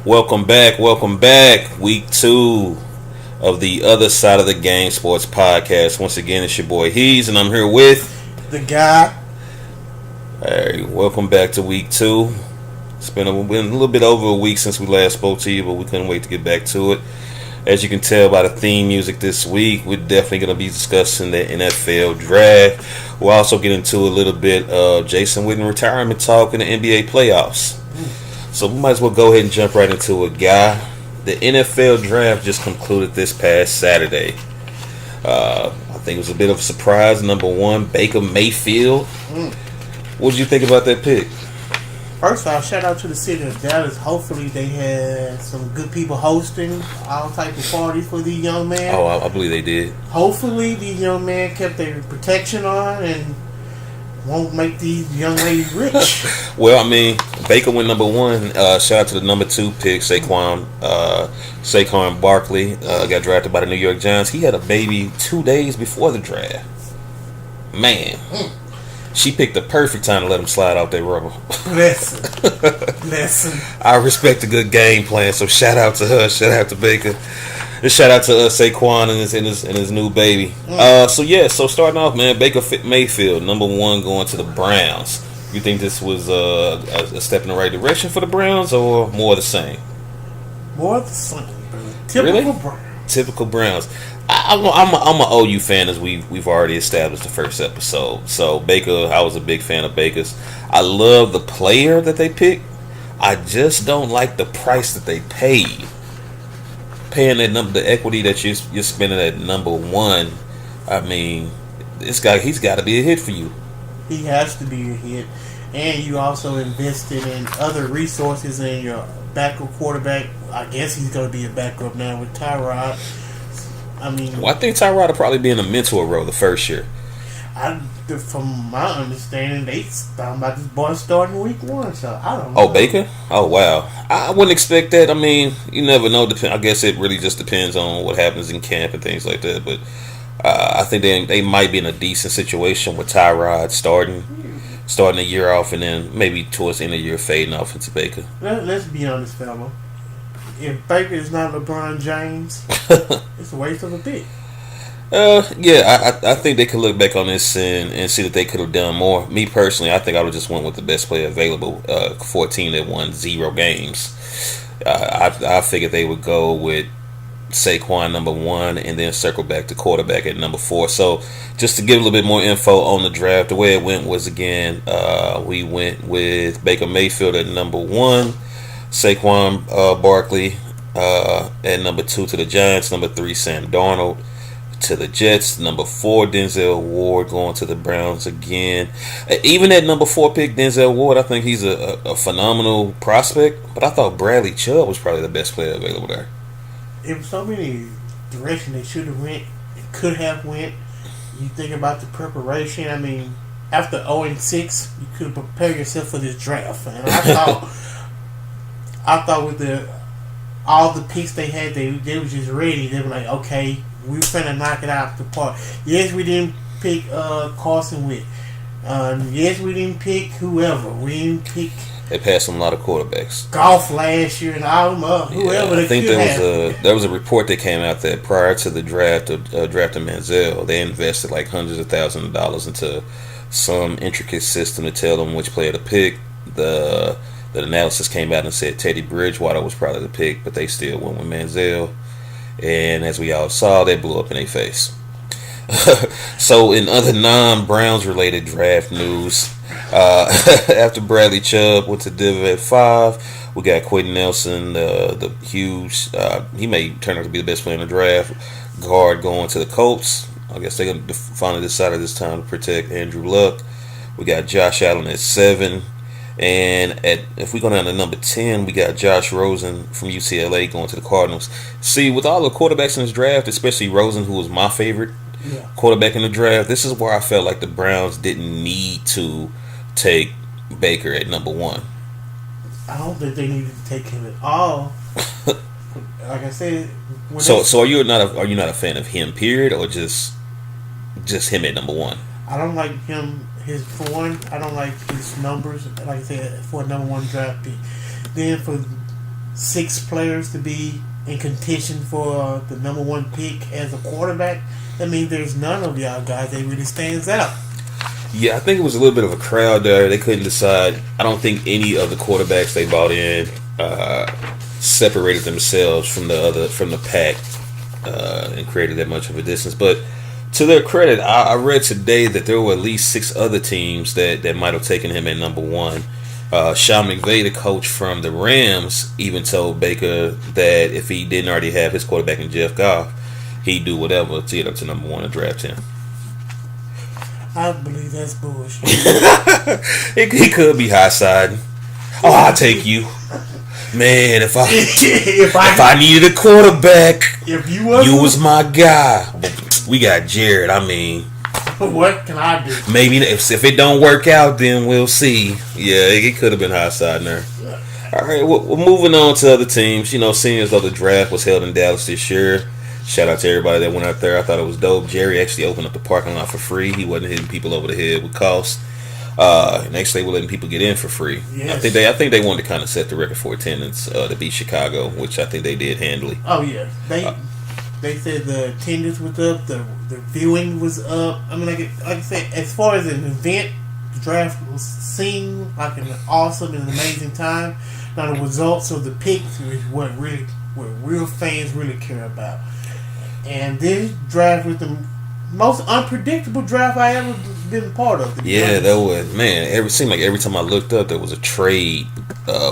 Welcome back. Week 2 of the Other Side of the Game Sports Podcast. Once again, it's your boy Hees, and I'm here with the guy. Hey, welcome back to week 2. It's been a little bit over a week since we last spoke to you, but we couldn't wait to get back to it. As you can tell by the theme music this week, we're definitely going to be discussing the NFL draft. We'll also get into a little bit of Jason Witten retirement talk in the NBA playoffs. So we might as well go ahead and jump right into it, guy. The NFL draft just concluded this past Saturday. I think it was a bit of a surprise. Number 1, Baker Mayfield. What did you think about that pick? First off, shout out to the city of Dallas. Hopefully they had some good people hosting all type of parties for these young men. Oh, I believe they did. Hopefully these young men kept their protection on and won't make these young ladies rich. Well, I mean, Baker went number 1. Shout out to the number 2 pick, Saquon Barkley. Got drafted by the New York Giants. He had a baby 2 days before the draft. Man. She picked the perfect time to let him slide out that rubber. Listen. I respect a good game plan, so shout out to her. Shout out to Baker. And shout out to Saquon and his new baby. So starting off, man, Baker Mayfield, number 1, going to the Browns. You think this was a step in the right direction for the Browns, or more of the same? More of the same, bro. Typical Browns. Typical Browns. I'm an OU fan, as we've already established the first episode. So Baker, I was a big fan of Baker's. I love the player that they picked. I just don't like the price that they paid. Paying that number, the equity that you're spending at number 1. I mean, he's got to be a hit for you. He has to be a hit, and you also invested in other resources in your backup quarterback. I guess he's going to be a backup now with Tyrod. I mean, I think Tyrod will probably be in a mentor role the first year. From my understanding, they talking about this boy starting week 1, so I don't know. Oh, Baker? Oh, wow. I wouldn't expect that. I mean, you never know. I guess it really just depends on what happens in camp and things like that. But I think they might be in a decent situation with Tyrod starting the year off, and then maybe towards the end of the year fading off into Baker. Let's be honest, fella. If Baker is not LeBron James, it's a waste of a pick. I think they could look back on this and see that they could have done more. Me personally, I think I would have just went with the best player available for a team that won 0 games. I figured they would go with Saquon number 1 and then circle back to quarterback at number 4. So just to give a little bit more info on the draft, the way it went was, again, we went with Baker Mayfield at number 1, Saquon Barkley at number 2 to the Giants, number 3 Sam Darnold to the Jets, number 4 Denzel Ward going to the Browns again. Even at number 4 pick, Denzel Ward, I think he's a phenomenal prospect, but I thought Bradley Chubb was probably the best player available there. It was so many directions they should have went, could have went. You think about the preparation. I mean, after 0-6, you could have prepared yourself for this draft. And I thought with all the picks they had, they were just ready. They were like, okay, we're finna knock it out the park. Yes, we didn't pick Carson Wentz. Yes, we didn't pick whoever. We didn't pick. They passed on a lot of quarterbacks. Golf last year and all them whoever. I think there was a report that came out that prior to the draft of drafting Manziel, they invested like hundreds of thousands of dollars into some intricate system to tell them which player to pick. The analysis came out and said Teddy Bridgewater was probably the pick, but they still went with Manziel. And as we all saw, they blew up in their face. So in other non-Browns related draft news, after Bradley Chubb went to Div at 5, we got Quentin Nelson, the huge, he may turn out to be the best player in the draft, guard going to the Colts. I guess they're going to finally decide this time to protect Andrew Luck. We got Josh Allen at 7. And if we go down to number 10, we got Josh Rosen from UCLA going to the Cardinals. See, with all the quarterbacks in this draft, especially Rosen, who was my favorite quarterback in the draft, this is where I felt like the Browns didn't need to take Baker at number 1. I don't think they needed to take him at all. Like I said, so are you not a fan of him, period, or just him at number 1? I don't like him. For one, I don't like his numbers. Like I said, for a number 1 draft pick. Then for 6 players to be in contention for the number 1 pick as a quarterback, that means there's none of y'all guys that really stands out. Yeah, I think it was a little bit of a crowd there. They couldn't decide. I don't think any of the quarterbacks they bought in separated themselves from the pack and created that much of a distance. But to their credit, I read today that there were at least 6 other teams that might have taken him at number 1. Sean McVay, the coach from the Rams, even told Baker that if he didn't already have his quarterback in Jeff Goff, he'd do whatever to get up to number 1 and draft him. I believe that's bullshit. He could be high siding. Oh, I'll take you. Man, if I needed a quarterback, if you was my guy. We got Jared. I mean, what can I do? Maybe if it don't work out, then we'll see. Yeah, it could have been high siding there. All right, we're moving on to other teams. Seeing as though the draft was held in Dallas this year. Shout out to everybody that went out there. I thought it was dope. Jerry actually opened up the parking lot for free. He wasn't hitting people over the head with costs. Next, they were letting people get in for free. Yes. I think they wanted to kind of set the record for attendance to beat Chicago, which I think they did handily. Oh yeah, they said the attendance was up, the viewing was up. I mean, like I said, as far as an event, the draft was seemed like an awesome and amazing time. Now the results of the picks is what real fans really care about. And this draft was the most unpredictable draft I ever been part of. Yeah, that was, man. It seemed like every time I looked up, there was a trade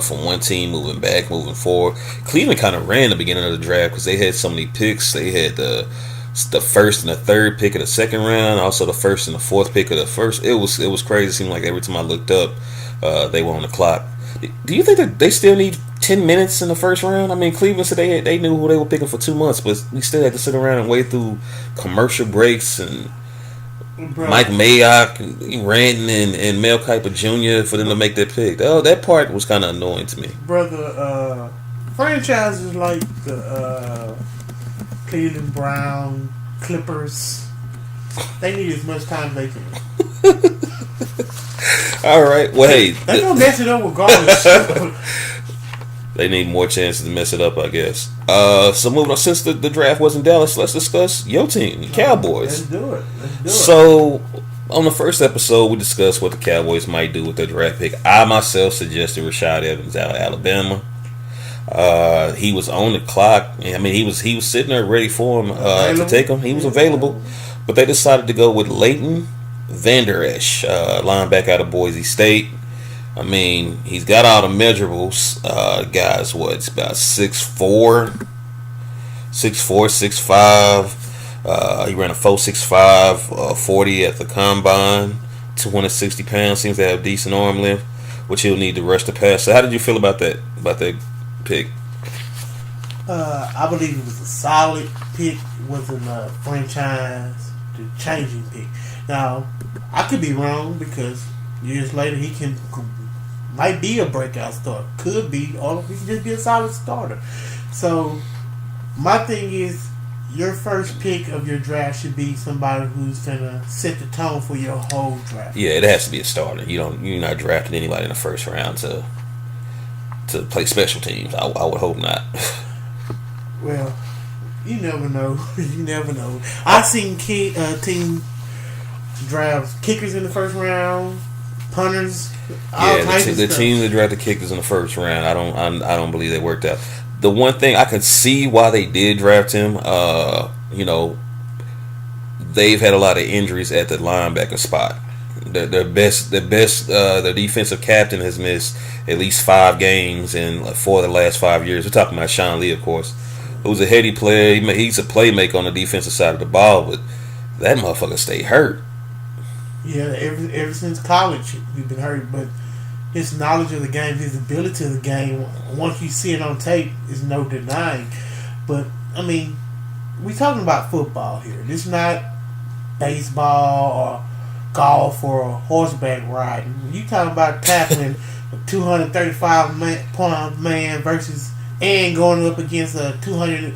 from one team moving back, moving forward. Cleveland kind of ran the beginning of the draft because they had so many picks. They had the first and the third pick of the second round, also the first and the fourth pick of the first. It was crazy. It seemed like every time I looked up, they were on the clock. Do you think that they still need 10 minutes in the first round? I mean, Cleveland said they knew who they were picking for 2 months, but we still had to sit around and wait through commercial breaks and Mike Mayock and Ranton and Mel Kiper Jr. for them to make that pick. Oh, that part was kind of annoying to me. Brother, franchises like the Cleveland Brown, Clippers, they need as much time as they can. All right. Well, hey, they're gonna mess it up regardless. They need more chances to mess it up, I guess. So moving on, since the draft was in Dallas, let's discuss your team, the Cowboys. Let's do it. So on the first episode, we discussed what the Cowboys might do with their draft pick. I myself suggested Rashad Evans out of Alabama. He was on the clock. I mean, he was sitting there ready for him to take him. He was available, but they decided to go with Leighton Vander Esch, linebacker out of Boise State. I mean, he's got all the measurables. Guy's it's about 6'4", 6'5". He ran a 4.65, 40 at the combine, 260 pounds. Seems to have decent arm length, which he'll need to rush the pass. So, how did you feel about that pick? I believe it was a solid pick. It wasn't a franchise-changing pick. Now, I could be wrong because years later he might be a breakout starter. Could be, or he could just be a solid starter. So, my thing is, your first pick of your draft should be somebody who's gonna set the tone for your whole draft. Yeah, it has to be a starter. You're not drafting anybody in the first round to play special teams. I would hope not. Well, you never know. You never know. I've seen team drafts kickers in the first round, punters. The team that drafted kickers in the first round, I don't believe they worked out. The one thing I could see why they did draft him, they've had a lot of injuries at the linebacker spot. Their defensive captain has missed at least 5 games in 4 of the last 5 years. We're talking about Sean Lee, of course, who's a heady player. He's a playmaker on the defensive side of the ball, but that motherfucker stayed hurt. Yeah, ever since college, he's been hurt. But his knowledge of the game, his ability to the game, once you see it on tape, is no denying. But, I mean, we're talking about football here. This is not baseball or golf or horseback riding. You talking about tackling a 235-pound man and going up against a 200,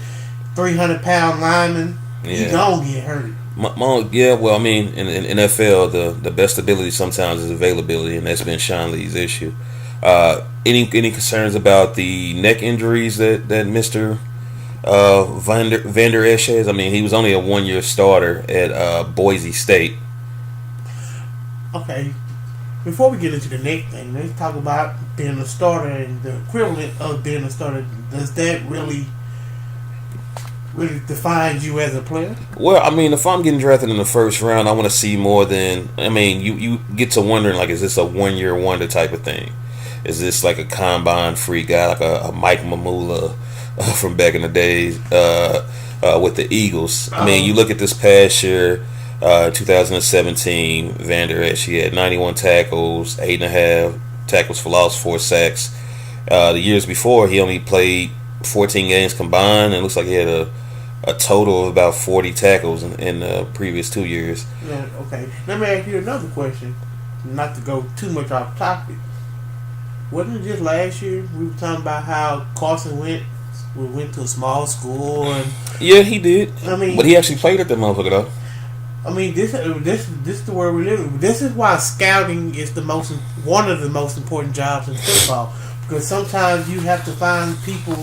300-pound lineman. Yeah. You don't get hurt. Well, I mean, in NFL, the best ability sometimes is availability, and that's been Sean Lee's issue. Any concerns about the neck injuries that Mister Vander Esch has? I mean, he was only a 1 year starter at Boise State. Okay, before we get into the neck thing, let's talk about being a starter and the equivalent of being a starter. Does that really define you as a player? Well, I mean, if I'm getting drafted in the first round, I want to see more than. I mean, you get to wondering, like, is this a 1 year wonder type of thing? Is this like a combine free guy, like a Mike Mamula from back in the days with the Eagles? I mean, you look at this past year, 2017, Vander Esch, he had 91 tackles, 8.5 tackles for loss, 4 sacks. The years before, he only played 14 games combined, and it looks like he had a total of about 40 tackles in the previous 2 years. Yeah, okay. Let me ask you another question, not to go too much off topic. Wasn't it just last year we were talking about how Carson went to a small school and yeah, he did. I mean, but he actually played at that motherfucker though. I mean, this is the world we live in. This is why scouting is one of the most important jobs in football, because sometimes you have to find people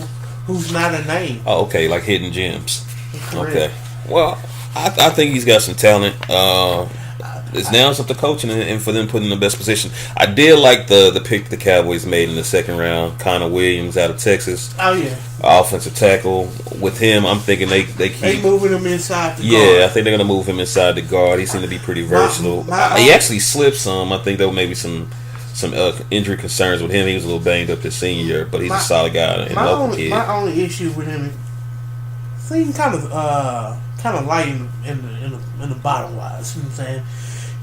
who's not a name. Oh, okay, like hidden gems. Correct. Okay. Well, I think he's got some talent. It's now it's up to coaching and for them put in the best position. I did like the pick the Cowboys made in the second round, Connor Williams out of Texas. Oh yeah, offensive tackle. With him, I'm thinking they keep moving him inside the guard. Yeah, I think they're gonna move him inside the guard. He seemed to be pretty versatile. He actually slipped some. I think there were maybe some injury concerns with him. He was a little banged up his senior year, but he's a solid guy and local kid. My only issue with him is he's kind of light in the bottom wise. You know what I'm saying?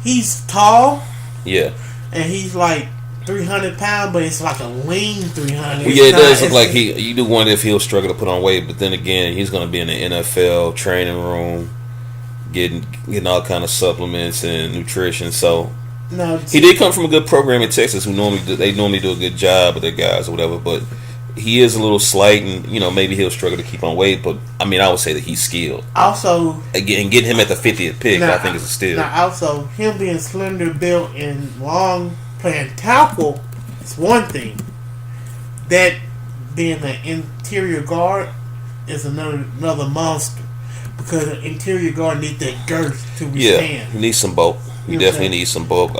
He's tall. Yeah. And he's like 300 pounds, but it's like a lean 300. Well, yeah, it does look like you do wonder if he'll struggle to put on weight, but then again, he's going to be in the NFL training room, getting all kind of supplements and nutrition. So no, he did come from a good program in Texas, who normally do a good job with their guys or whatever, but he is a little slight, and maybe he'll struggle to keep on weight. But I mean, I would say that he's skilled. Also, again, getting him at the 50th pick, I think is a steal. Now, also him being slender built and long, playing tackle is one thing. That being an interior guard is another monster, because an interior guard needs that girth to withstand. Yeah, he needs some bulk. He definitely needs some bulk.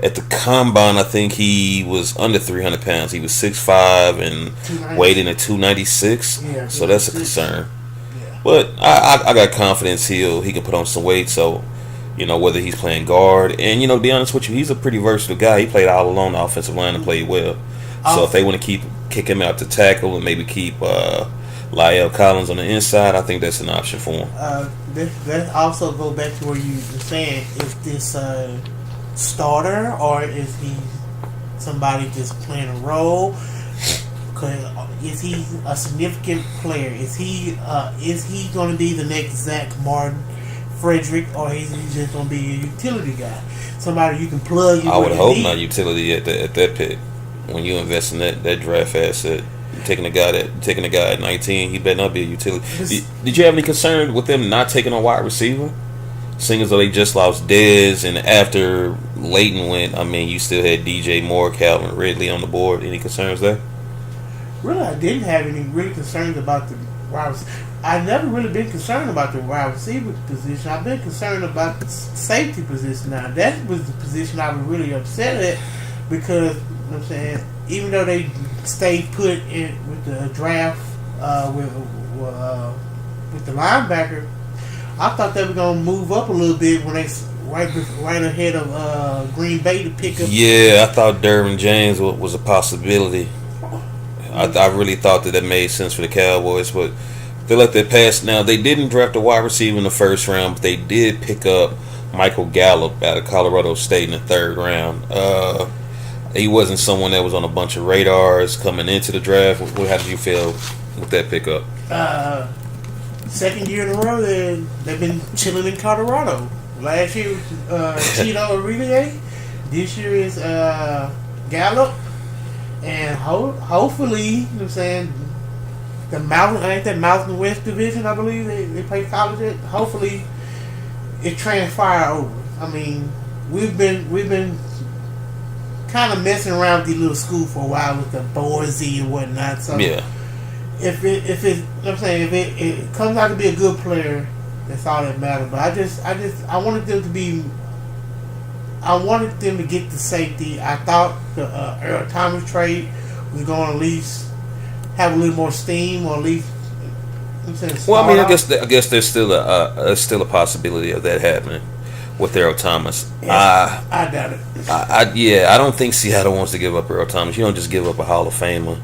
At the combine, I think he was under 300 pounds. He was 6'5" and weighed in at 296. Yeah, so that's a concern. Yeah. But I got confidence he can put on some weight. So, whether he's playing guard. And, to be honest with you, he's a pretty versatile guy. He played all along the offensive line and played well. So if they want to kick him out to tackle and maybe keep La'el Collins on the inside, I think that's an option for him. That also go back to what you were saying. Is this starter, or is he somebody just playing a role? Is he a significant player? Is he going to be the next Zach Martin, Frederick, or is he just going to be a utility guy? Somebody you can plug. I would hope not utility at that pick. When you invest in that draft asset, taking a guy at 19, he better not be a utility. Did you have any concern with them not taking a wide receiver? Seeing as though they just lost Dez, and after Leighton went, I mean, you still had DJ Moore, Calvin Ridley on the board. Any concerns there? Really, I didn't have any really concerns about the wide receiver. I've never really been concerned about the wide receiver position. I've been concerned about the safety position. Now, that was the position I was really upset at, because, you know what I'm saying, even though they stayed put in with the draft with the linebacker, I thought they were going to move up a little bit when they right ahead of Green Bay to pick up. Yeah, I thought Derwin James was a possibility. I really thought that made sense for the Cowboys, but they let that pass. Now, they didn't draft a wide receiver in the first round, but they did pick up Michael Gallup out of Colorado State in the third round. He wasn't someone that was on a bunch of radars coming into the draft. How did you feel with that pickup? Second year in a row, they've been chilling in Colorado. Last year was Cheeto Aurier. This year is Gallup. And hopefully, you know what I'm saying, the Mountain West Division, I believe they play college at. Hopefully, it transpire over. I mean, we've been kind of messing around with the little school for a while with the Boise and whatnot. So Yeah. if I'm saying if it comes out to be a good player, that's all that matters. But I wanted them to be. I wanted them to get the safety. I thought the Earl Thomas trade was going to at least have a little more steam, or at least. Well, I mean, I guess there's still a possibility of that happening with Earl Thomas. Yeah, I doubt it. I don't think Seattle wants to give up Earl Thomas. You don't just give up a Hall of Famer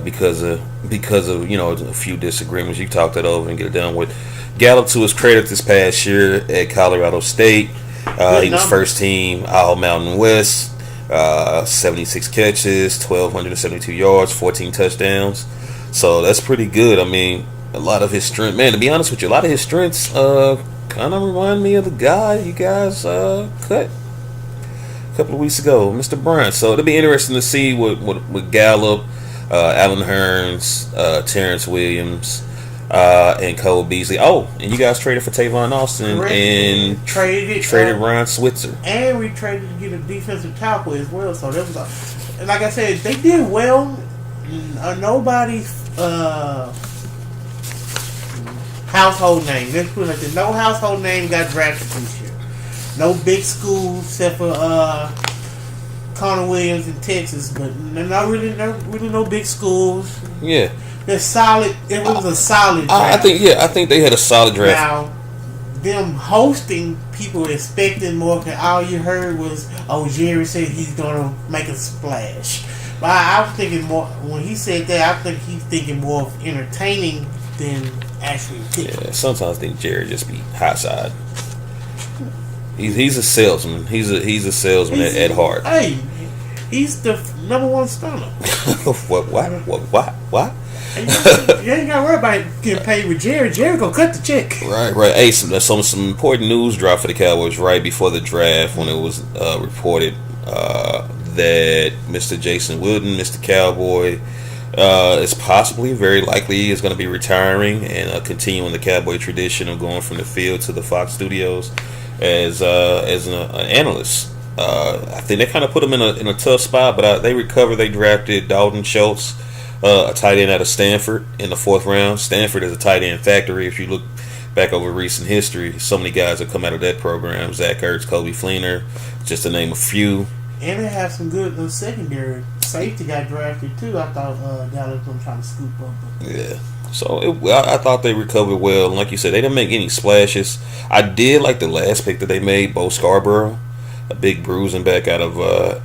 because of a few disagreements. You talk that over and get it done with. Gallup, to his credit, this past year at Colorado State, he was first team All Mountain West, 76 catches, 1,272 yards, 14 touchdowns. So that's pretty good. I mean, a lot of his strength, man. To be honest with you, a lot of his strengths kind of remind me of the guy you guys cut a couple of weeks ago, Mr. Bryant. So it'll be interesting to see what Gallup, Allen Hurns, Terrence Williams, and Cole Beasley. Oh, and you guys traded for Tavon Austin and traded Ryan Switzer. And we traded to get a defensive tackle as well. So that was and like I said, they did well. Nobody's household name. Let's put it like this. No household name got drafted this year. No big schools except for Connor Williams in Texas, but no big schools. Yeah. They're solid. It was a solid draft. I think they had a solid draft. Now, them hosting, people expecting more, because all you heard was, Jerry said he's going to make a splash. But I was thinking more, when he said that, I think he's thinking more of entertaining than actually picking. Yeah, sometimes I think Jerry just be hot side. He's a salesman. He's a salesman at heart. Hey, he's the number one stunner. What? You ain't got to worry about getting paid with Jerry. Jerry gonna cut the check. Right. Hey, some important news dropped for the Cowboys right before the draft when it was reported that Mr. Jason Wooden, Mr. Cowboy, is possibly, very likely, is going to be retiring and continuing the Cowboy tradition of going from the field to the Fox Studios as an analyst. I think they kind of put him in a tough spot, but they recovered. They drafted Dalton Schultz, a tight end out of Stanford, in the 4th round. Stanford is a tight end factory. If you look back over recent history, so many guys have come out of that program. Zach Ertz, Kobe Fleener, just to name a few. And they have some good secondary. Safety got drafted too. I thought Dallas was trying to scoop up. Yeah. So I thought they recovered well. And like you said, they didn't make any splashes. I did like the last pick that they made, Bo Scarborough, a big bruising back out of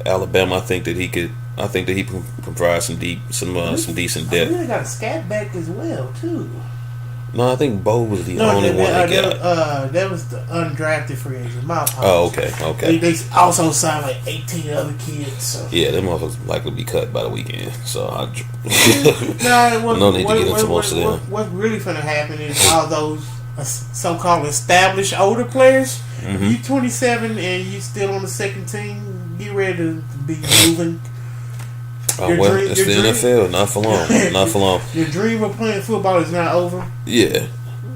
Alabama. I think that he can provide some decent depth. They got a scat back as well too. No, I think Bo was the only one they got. That was the undrafted free agent. My apologies. Oh, okay. They also signed like 18 other kids. So. Yeah, them motherfuckers likely to be cut by the weekend. So no need to get into most of them. What's really going to happen is all those so-called established older players. Mm-hmm. You 27 and you still on the second team. Get ready to be moving. It's the NFL, not for long. Not for long. Your dream of playing football is not over. Yeah.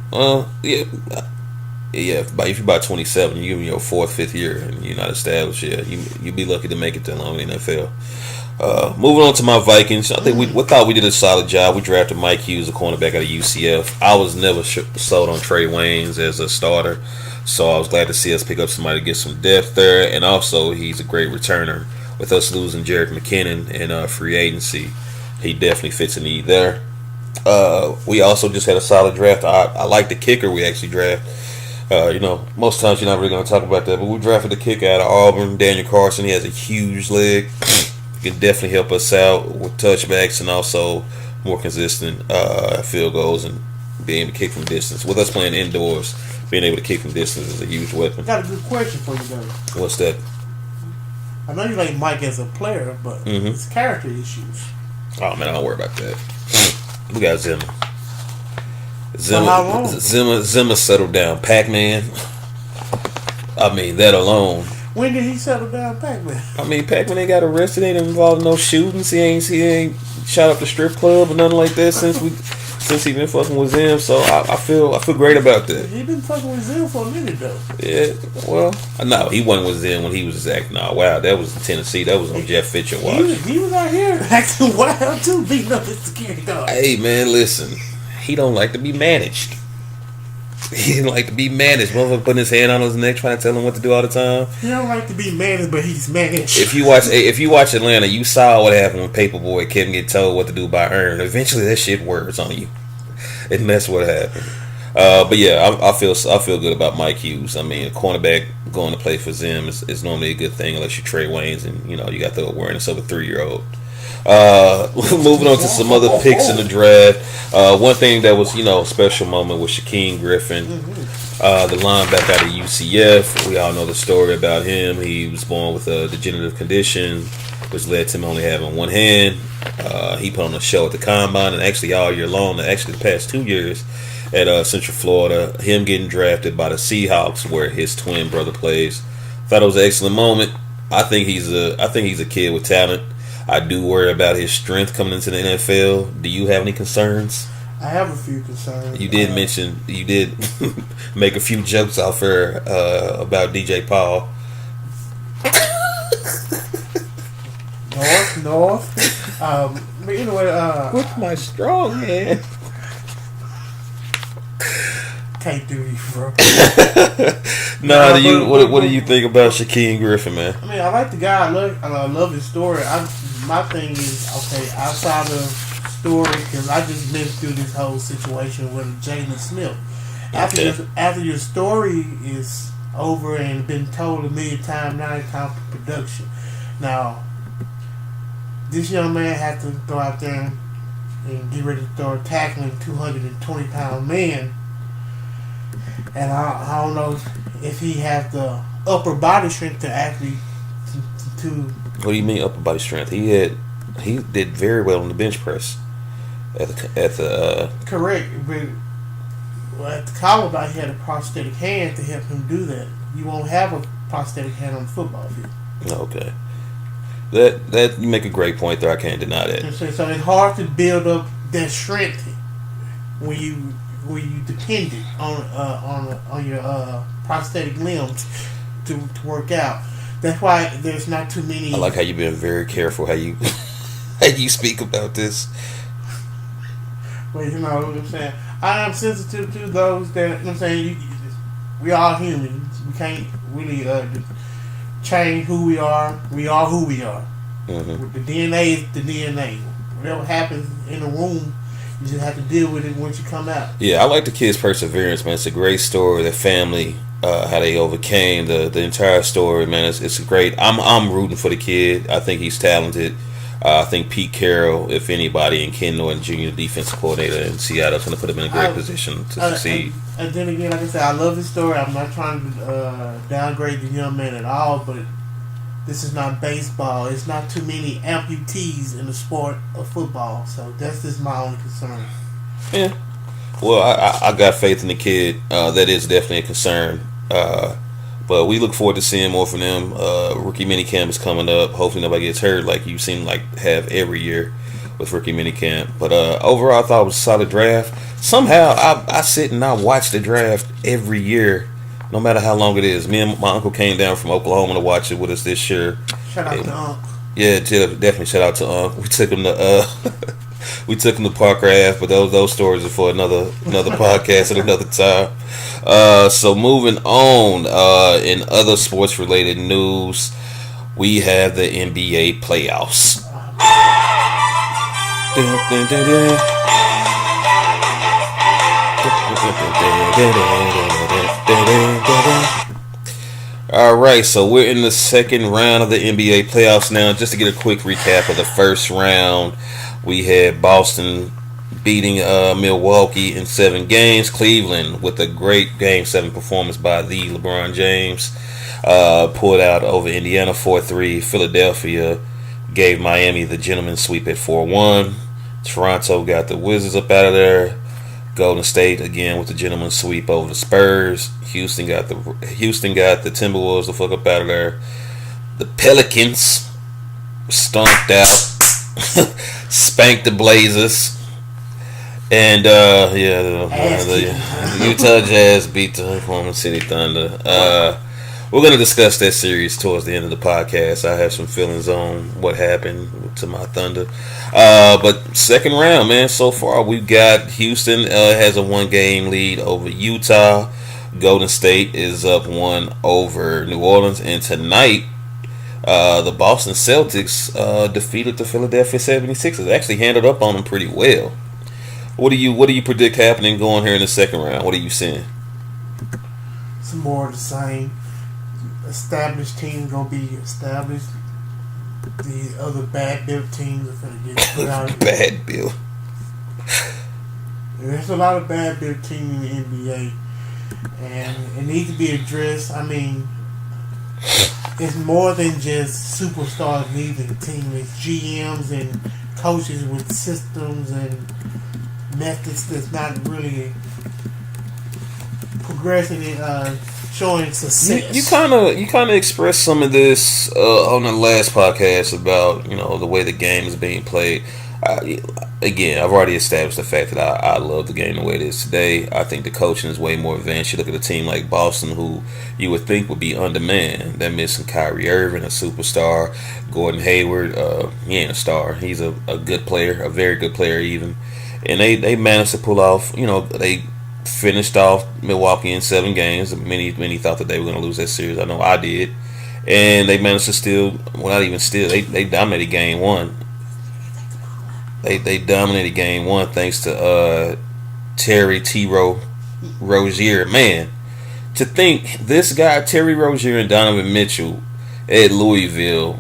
But if you're about 27, you're in your 4th, 5th year, and you're not established yet, you'd be lucky to make it that long in the NFL. Moving on to my Vikings, I think we thought we did a solid job. We drafted Mike Hughes, a cornerback out of UCF. I was never sold on Trey Waynes as a starter, so I was glad to see us pick up somebody to get some depth there, and also he's a great returner. With us losing Jerick McKinnon in free agency, he definitely fits a need there. We also just had a solid draft. I like the kicker we actually draft. Most times you're not really going to talk about that, but we drafted the kicker out of Auburn, Daniel Carson. He has a huge leg. He can definitely help us out with touchbacks and also more consistent field goals and being able to kick from distance. With us playing indoors, being able to kick from distance is a huge weapon. I got a good question for you, though. What's that? I know you like Mike as a player, but it's character issues. Oh man, I don't worry about that. We got Zimmer. How long? Zimmer settled down. Pac-Man. I mean, that alone. When did he settle down, Pac-Man? I mean, Pac-Man ain't got arrested. Ain't involved in no shootings. He ain't shot up the strip club or nothing like that since since he been fucking with Zim. So I feel great about that. He been fucking with Zim for a minute though. Yeah, well, no, he wasn't with Zim when he was just acting all wild. That was in Tennessee. That was on Jeff Fisher watch. He was out here acting wild too, beating up his security guard. Hey man, listen, he don't like to be managed. He didn't like to be managed. Motherfucker putting his hand on his neck, trying to tell him what to do all the time. He don't like to be managed, but he's managed. If you watch Atlanta, you saw what happened when Paperboy couldn't get told what to do by Earn. Eventually, that shit wears on you, and that's what happened. But yeah, I feel good about Mike Hughes. I mean, a cornerback going to play for Zim is normally a good thing unless you're Trey Waynes and you got the awareness of a 3-year-old. Moving on to some other picks in the draft. One thing that was, a special moment was Shaquem Griffin, the linebacker out of UCF. We all know the story about him. He was born with a degenerative condition, which led to him only having one hand. He put on a show at the Combine, and actually all year long, and actually the past 2 years at Central Florida, him getting drafted by the Seahawks, where his twin brother plays. Thought it was an excellent moment. I think he's a kid with talent. I do worry about his strength coming into the NFL. Do you have any concerns? I have a few concerns. You did make a few jokes out there about DJ Paul. North. But anyway, with my strong hand. Can't do you, bro. What do you think about Shaquem Griffin, man? I mean, I like the guy. I love his story. My thing is, okay, outside of story, because I just been through this whole situation with Jalen Smith. After your story is over and been told a million times, now it's time for production. Now, this young man had to go out there and get ready to start tackling 220-pound man. And I don't know if he has the upper body strength to actually to. What do you mean upper body strength? He did very well on the bench press at the. Correct, but at the college, he had a prosthetic hand to help him do that. You won't have a prosthetic hand on the football field. Okay, that you make a great point there. I can't deny that. So it's hard to build up that strength when you dependent on your prosthetic limbs to work out. That's why there's not too many. I like how you've been very careful how you speak about this. Well, you know what I'm saying. I am sensitive to those that, you know what I'm saying. We all human. We can't really change who we are. We are who we are. Mm-hmm. The DNA is the DNA. Whatever happens in the room, you just have to deal with it once you come out. Yeah, I like the kid's perseverance, man. It's a great story. Their family, how they overcame the entire story, man. It's great. I'm rooting for the kid. I think he's talented. I think Pete Carroll, if anybody, and Ken Norton Jr., the defensive coordinator in Seattle, is going to put him in a great position to succeed. And then again, like I said, I love his story. I'm not trying to downgrade the young man at all, but this is not baseball. It's not too many amputees in the sport of football. So that's just my only concern. Yeah. Well, I got faith in the kid. That is definitely a concern. But we look forward to seeing more from them. Rookie minicamp is coming up. Hopefully nobody gets hurt like you seem like have every year with rookie minicamp. But overall, I thought it was a solid draft. Somehow, I sit and I watch the draft every year, no matter how long it is. Me and my uncle came down from Oklahoma to watch it with us this year. Shout out to Unc. Yeah, definitely shout out to Unc. We took him to Parker Ave, but those stories are for another podcast at another time. So moving on, in other sports related news, we have the NBA playoffs. All right, so we're in the second round of the NBA playoffs now. Just to get a quick recap of the first round, we had Boston beating Milwaukee in 7 games. Cleveland, with a great Game 7 performance by the LeBron James, pulled out over Indiana 4-3. Philadelphia gave Miami the gentleman's sweep at 4-1. Toronto got the Wizards up out of there. Golden State again with the gentleman's sweep over the Spurs. Houston got the Timberwolves the fuck up out of there. The Pelicans stomped out, spanked the Blazers. And the Utah Jazz beat the Oklahoma City Thunder. We're going to discuss that series towards the end of the podcast. I have some feelings on what happened to my Thunder. But second round, man, so far we've got Houston has a 1-game lead over Utah. Golden State is up 1 over New Orleans. And tonight, the Boston Celtics defeated the Philadelphia 76ers. Actually handled up on them pretty well. What do you predict happening going here in the second round? What are you seeing? Some more of the same. Established teams gonna be established. The other bad built teams are gonna get put out. Bad built. There's a lot of bad built teams in the NBA, and it needs to be addressed. I mean, it's more than just superstars leaving the team. It's GMs and coaches with systems and methods that's not really progressing and showing success. You kind of expressed some of this on the last podcast about the way the game is being played. Again, I've already established the fact that I love the game the way it is today. I think the coaching is way more advanced. You look at a team like Boston, who you would think would be undermanned. They're missing Kyrie Irving, a superstar. Gordon Hayward, he ain't a star. He's a good player, a very good player even. And they managed to pull off, they finished off Milwaukee in 7 games. Many thought that they were going to lose that series. I know I did. And they managed to not even steal. They dominated game 1. They dominated game 1 thanks to Terry Rozier. Man, to think this guy, Terry Rozier and Donovan Mitchell at Louisville,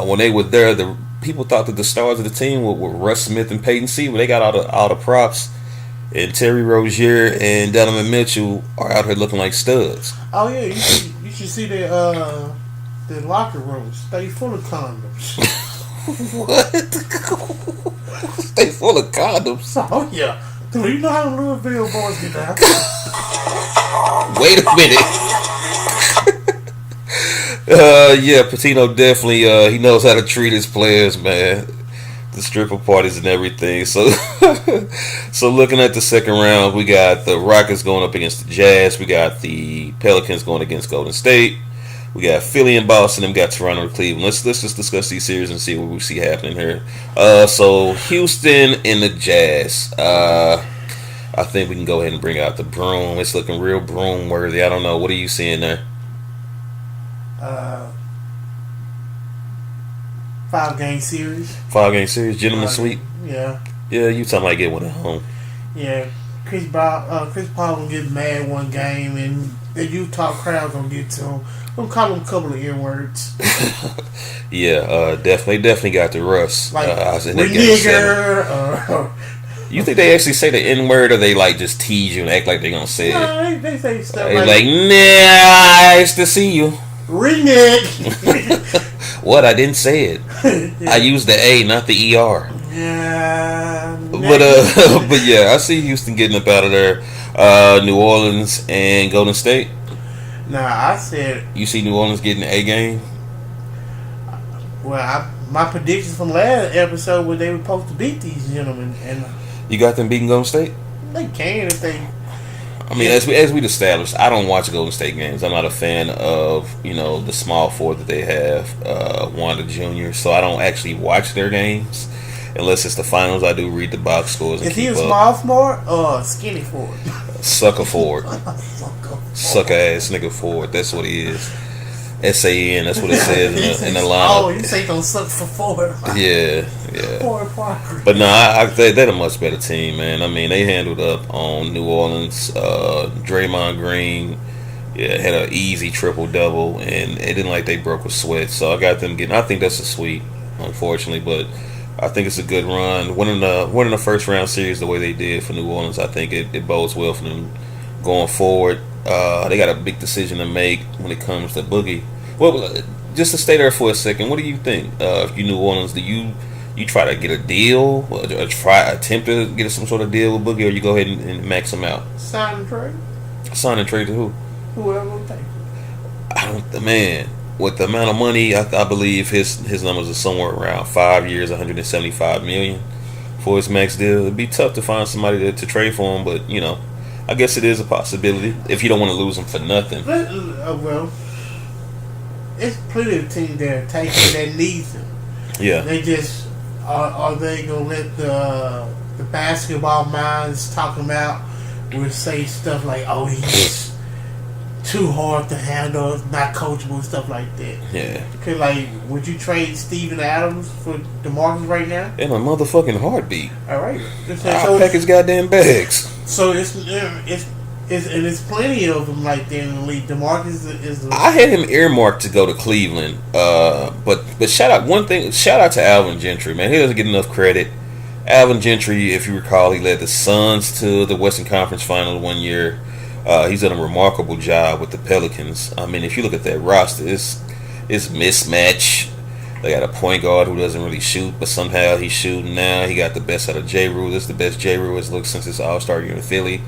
when they were there, the people thought that the stars of the team were Russ Smith and Peyton Sievers. They got all the props. And Terry Rozier and Donovan Mitchell are out here looking like studs. Oh yeah, you should see the locker rooms. Stay full of condoms. What? Stay full of condoms? Oh yeah. Do you know how Louisville boys get down? Wait a minute. Yeah, Patino definitely he knows how to treat his players, man. The stripper parties and everything. So looking at the second round, we got the Rockets going up against the Jazz. We got the Pelicans going against Golden State. We got Philly and Boston, and we got Toronto and Cleveland. Let's just discuss these series and see what we see happening here. So Houston and the Jazz. I think we can go ahead and bring out the broom. It's looking real broom worthy. I don't know. What are you seeing there? 5-game series. 5-game series, gentleman sweep. Yeah. Yeah, Utah might get one at home. Yeah, Chris Paul gonna get mad one game, and the Utah crowd gonna get to him. I'm gonna call him a couple of N-words. Yeah, definitely got the Russ. Like nigger. You think they actually say the N-word, or they like just tease you and act like they gonna say it? No, they say stuff like nice to see you. Reneg. What? I didn't say it. I used the A, not the ER. Yeah. But yeah, I see Houston getting up out of there. New Orleans and Golden State. Nah, I said. You see New Orleans getting the A game? Well, my predictions from last episode were they were supposed to beat these gentlemen, and you got them beating Golden State. They can if they. I mean, as we'd established, I don't watch Golden State games. I'm not a fan of the small four that they have, Wanda Jr. So I don't actually watch their games unless it's the finals. I do read the box scores. Is he a small forward or skinny forward? Sucker forward. Sucker ass nigga forward. That's what he is. SAN. That's what it says in the lineup. Oh, you say don't suck for forward. Yeah. Forward Parker. But no, they're a much better team, man. I mean, they handled up on New Orleans. Draymond Green, had an easy triple-double, and it didn't like they broke a sweat. So I got them getting. I think that's a sweep, unfortunately, but I think it's a good run. Winning the first round series the way they did for New Orleans, I think it bodes well for them going forward. They got a big decision to make when it comes to Boogie. Well, just to stay there for a second, what do you think? If you New Orleans, do you try to get a deal, or attempt to get some sort of deal with Boogie, or you go ahead and max him out? Sign and trade. Sign and trade to who? Whoever will take it. Man, with the amount of money, I believe his numbers are somewhere around 5 years, $175 million for his max deal. It'd be tough to find somebody to trade for him, but I guess it is a possibility if you don't want to lose him for nothing. Well, it's plenty of teams that are taking that needs him. Yeah. They just are they gonna let the basketball minds talk him out? Will say stuff like, "Oh, he's too hard to handle, not coachable," stuff like that. Yeah. Cause like, would you trade Steven Adams for DeMarcus right now? In a motherfucking heartbeat. All right. I'll pack his goddamn bags. So it's plenty of them like that in the league. DeMarcus is. I had him earmarked to go to Cleveland. But shout out to Alvin Gentry, man. He doesn't get enough credit. Alvin Gentry, if you recall, he led the Suns to the Western Conference Final one year. He's done a remarkable job with the Pelicans. I mean, if you look at that roster, it's mismatch. They got a point guard who doesn't really shoot, but somehow he's shooting now. He got the best out of J. Rule. This is the best J. Rule has looked since his All-Star year in Philly.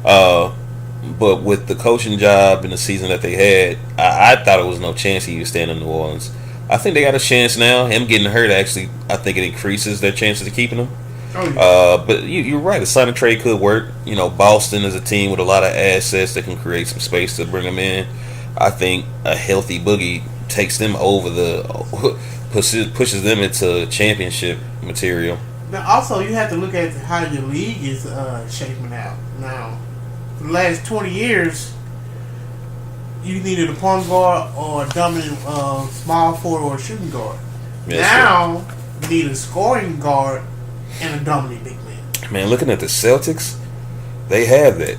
But with the coaching job and the season that they had, I thought it was no chance he would stand in New Orleans. I think they got a chance now. Him getting hurt, actually, I think it increases their chances of keeping him. Oh, yeah. But you're right. A sign and trade could work. Boston is a team with a lot of assets that can create some space to bring them in. I think a healthy Boogie takes them over pushes them into championship material. Now, also, you have to look at how your league is shaping out. Now, for the last 20 years, you needed a point guard or a dominant small forward or a shooting guard. Yes, now, you need a scoring guard and a dominant big man. Man, looking at the Celtics, they have that.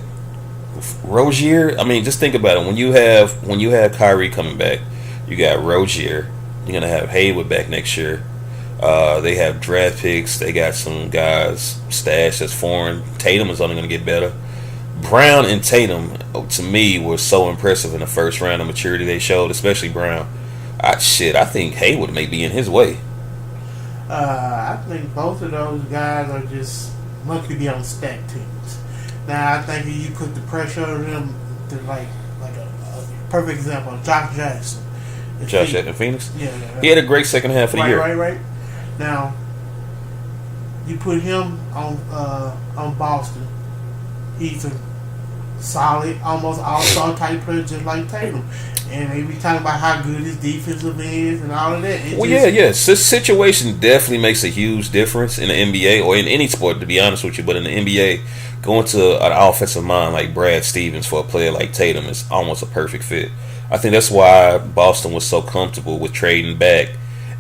Rozier, I mean, just think about it. When you have Kyrie coming back, you got Rozier. You're gonna have Hayward back next year. They have draft picks. They got some guys stashed as foreign. Tatum is only gonna get better. Brown and Tatum, to me, were so impressive in the first round of maturity they showed, especially Brown. I think Hayward may be in his way. I think both of those guys are just lucky to be on stacked teams. Now, I think if you put the pressure on them, to like a perfect example, Josh Jackson. Josh in Phoenix? Yeah. He had a great second half of the year. Right. Now, you put him on Boston. He's a solid, almost all-star type player, just like Tatum. And they be talking about how good his defensive is and all of that. This situation definitely makes a huge difference in the NBA or in any sport, to be honest with you. But in the NBA, going to an offensive mind like Brad Stevens for a player like Tatum is almost a perfect fit. I think that's why Boston was so comfortable with trading back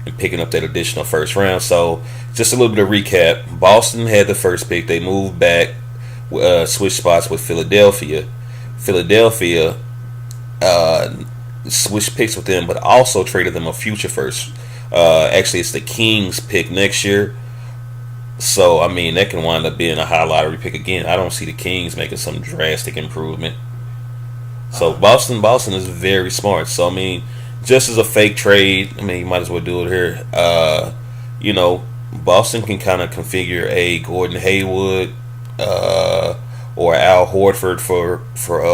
and picking up that additional first round. So, just a little bit of recap. Boston had the first pick. They moved back, switched spots with Philadelphia. Philadelphia switched picks with them, but also traded them a future first. Actually, it's the Kings pick next year. So, I mean, that can wind up being a high lottery pick again. I don't see the Kings making some drastic improvement. So Boston is very smart. So I mean, just as a fake trade, I mean, you might as well do it here. Boston can kind of configure a Gordon Hayward or Al Horford for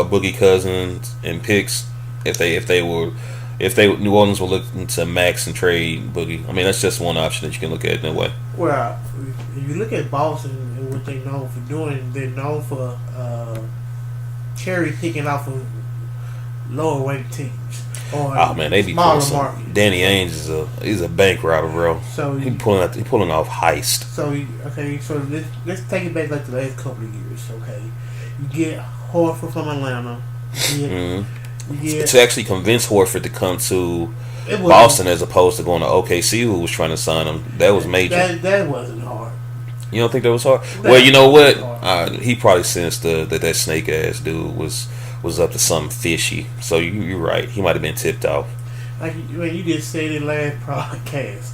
Boogie Cousins and picks if New Orleans were looking to max and trade Boogie. I mean, that's just one option that you can look at in that way. Well, if you look at Boston and what they're known for doing, they're known for cherry picking off of lower ranked teams. Oh man, they be pulling some. Danny Ainge he's a bank robber, bro. So he pulling off heist. So let's take it back like the last couple of years. Okay, you get Horford from Atlanta. To actually convince Horford to come to Boston as opposed to going to OKC, who was trying to sign him, that was major. That wasn't hard. You don't think that was hard? Well, you know what? He probably sensed that snake ass dude was up to something fishy. So you're right. He might have been tipped off. Like you just said in last podcast,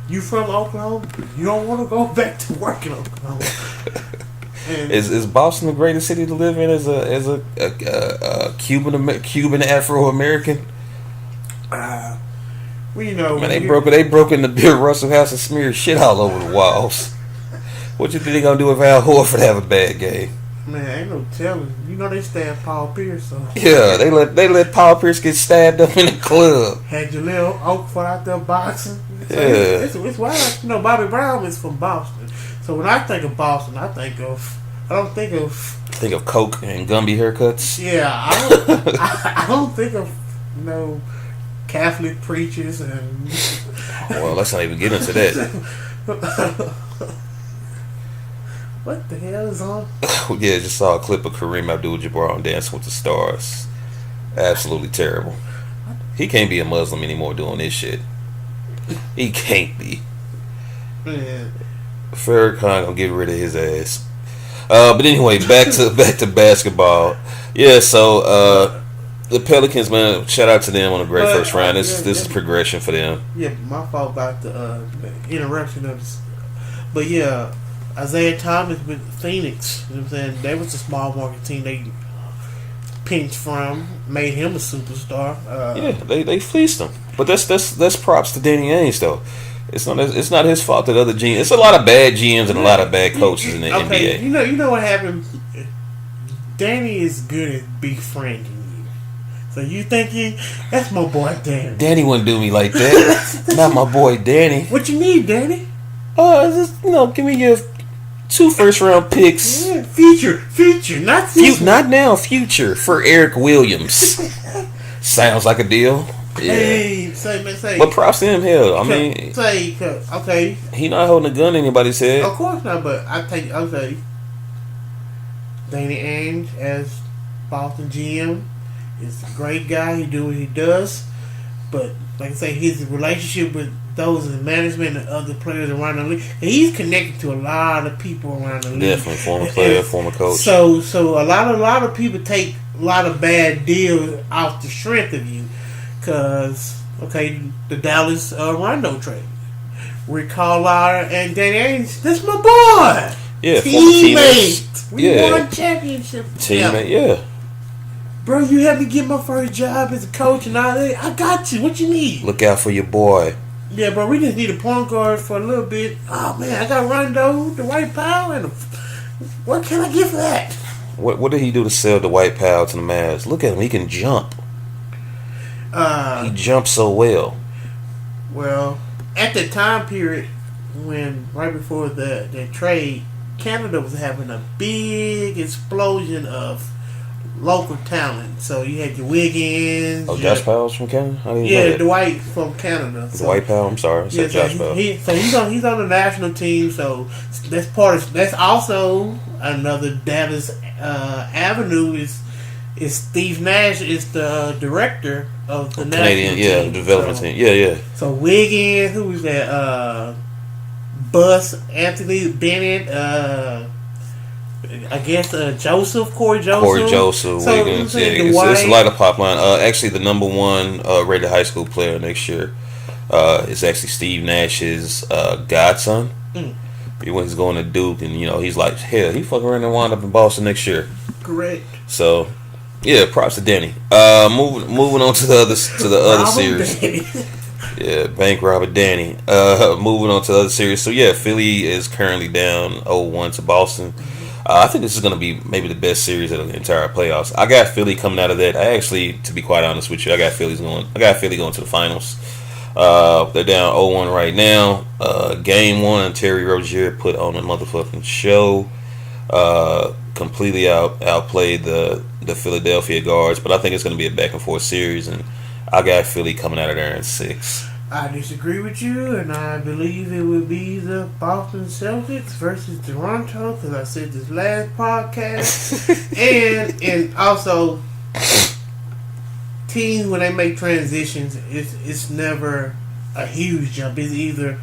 you from Oklahoma? You don't want to go back to work in Oklahoma. Is Boston the greatest city to live in as a Cuban Afro American? Man, they broke into Bill Russell house and smeared shit all over the walls. What you think they gonna do if Al Horford have a bad game? Man, ain't no telling. You know they stabbed Paul Pierce. So. Yeah, they let Paul Pierce get stabbed up in the club. Had Jaleel Okafor out there boxing. So yeah, it's wild. Bobby Brown is from Boston, So when I think of Boston, I don't think of. Think of Coke and Gumby haircuts. Yeah, I don't think of Catholic preachers and. Well, let's not even get into that. What the hell is on? Yeah, just saw a clip of Kareem Abdul-Jabbar on Dancing with the Stars. Absolutely terrible. He can't be a Muslim anymore doing this shit. He can't be. Man. Farrakhan gonna get rid of his ass. But anyway, back to basketball. Yeah, so the Pelicans, man, shout out to them on a great first round. This is progression for them. Yeah, my fault about the interruption of this. But yeah, Isaiah Thomas with Phoenix. You know what I'm saying? That was a small market team they pinched from, made him a superstar. Yeah, they fleeced him. But that's props to Danny Ainge though. It's not his fault that other GMs. It's a lot of bad GMs and a lot of bad coaches in the NBA. You know what happened? Danny is good at befriending you. So you think that's my boy Danny. Danny wouldn't do me like that. Not my boy Danny. What you need, Danny? Just give me your 2 first-round picks. Yeah, future, not future. Not now, future for Eric Williams. Sounds like a deal. Yeah. Hey, say. But props to him, hell. I mean, okay. He not holding a gun to anybody's head. Of course not, but I'll say Danny Ainge as Boston GM is a great guy. He do what he does, but like I say, his relationship with those in the management and other players around the league, he's connected to a lot of people around the league. Definitely, former player, former coach. So a lot of people take a lot of bad deals off the strength of you. Because, the Dallas Rondo trade. Rick Carlisle and Danny Ainge, that's my boy. Yeah, teammate. We won championship. Teammate, yeah. Bro, you helped me get my first job as a coach and all that. I got you. What you need? Look out for your boy. Yeah, bro, we just need a point guard for a little bit. Oh, man, I got Rondo, the White Powell, and what can I get for that? What did he do to sell the White Powell to the Mavs? Look at him. He can jump. He jumps so well. Well, at the time period when right before the trade, Canada was having a big explosion of local talent. So you had your Wiggins. Josh Powell's from Canada? Dwight from Canada. Dwight Powell, I'm sorry. I said Josh Powell. He's on the national team, so that's also another Dallas avenue is Steve Nash is the director of the Canadian team. development team. Yeah. So Wiggins, who was that? Anthony Bennett. I guess Corey Joseph, Wiggins. Yeah, it's a lot of pop line. Actually, the number 1 rated high school player next year is actually Steve Nash's godson. When he's going to Duke, and he's like, hell, he fucking around and wind up in Boston next year. Correct. So. Yeah, props to Danny. Moving on to the other series. Yeah, bank robber Danny. Moving on to the other series. So yeah, Philly is currently down 0-1 to Boston. I think this is going to be maybe the best series of the entire playoffs. I got Philly coming out of that. I actually, to be quite honest with you, I got Philly going to the finals. They're down 0-1 right now. Game 1, Terry Rozier put on a motherfucking show. Completely outplayed the Philadelphia guards, but I think it's going to be a back and forth series, and I got Philly coming out of there in 6. I disagree with you, and I believe it would be the Boston Celtics versus Toronto, because I said this last podcast, and also teams when they make transitions, it's never a huge jump. It's either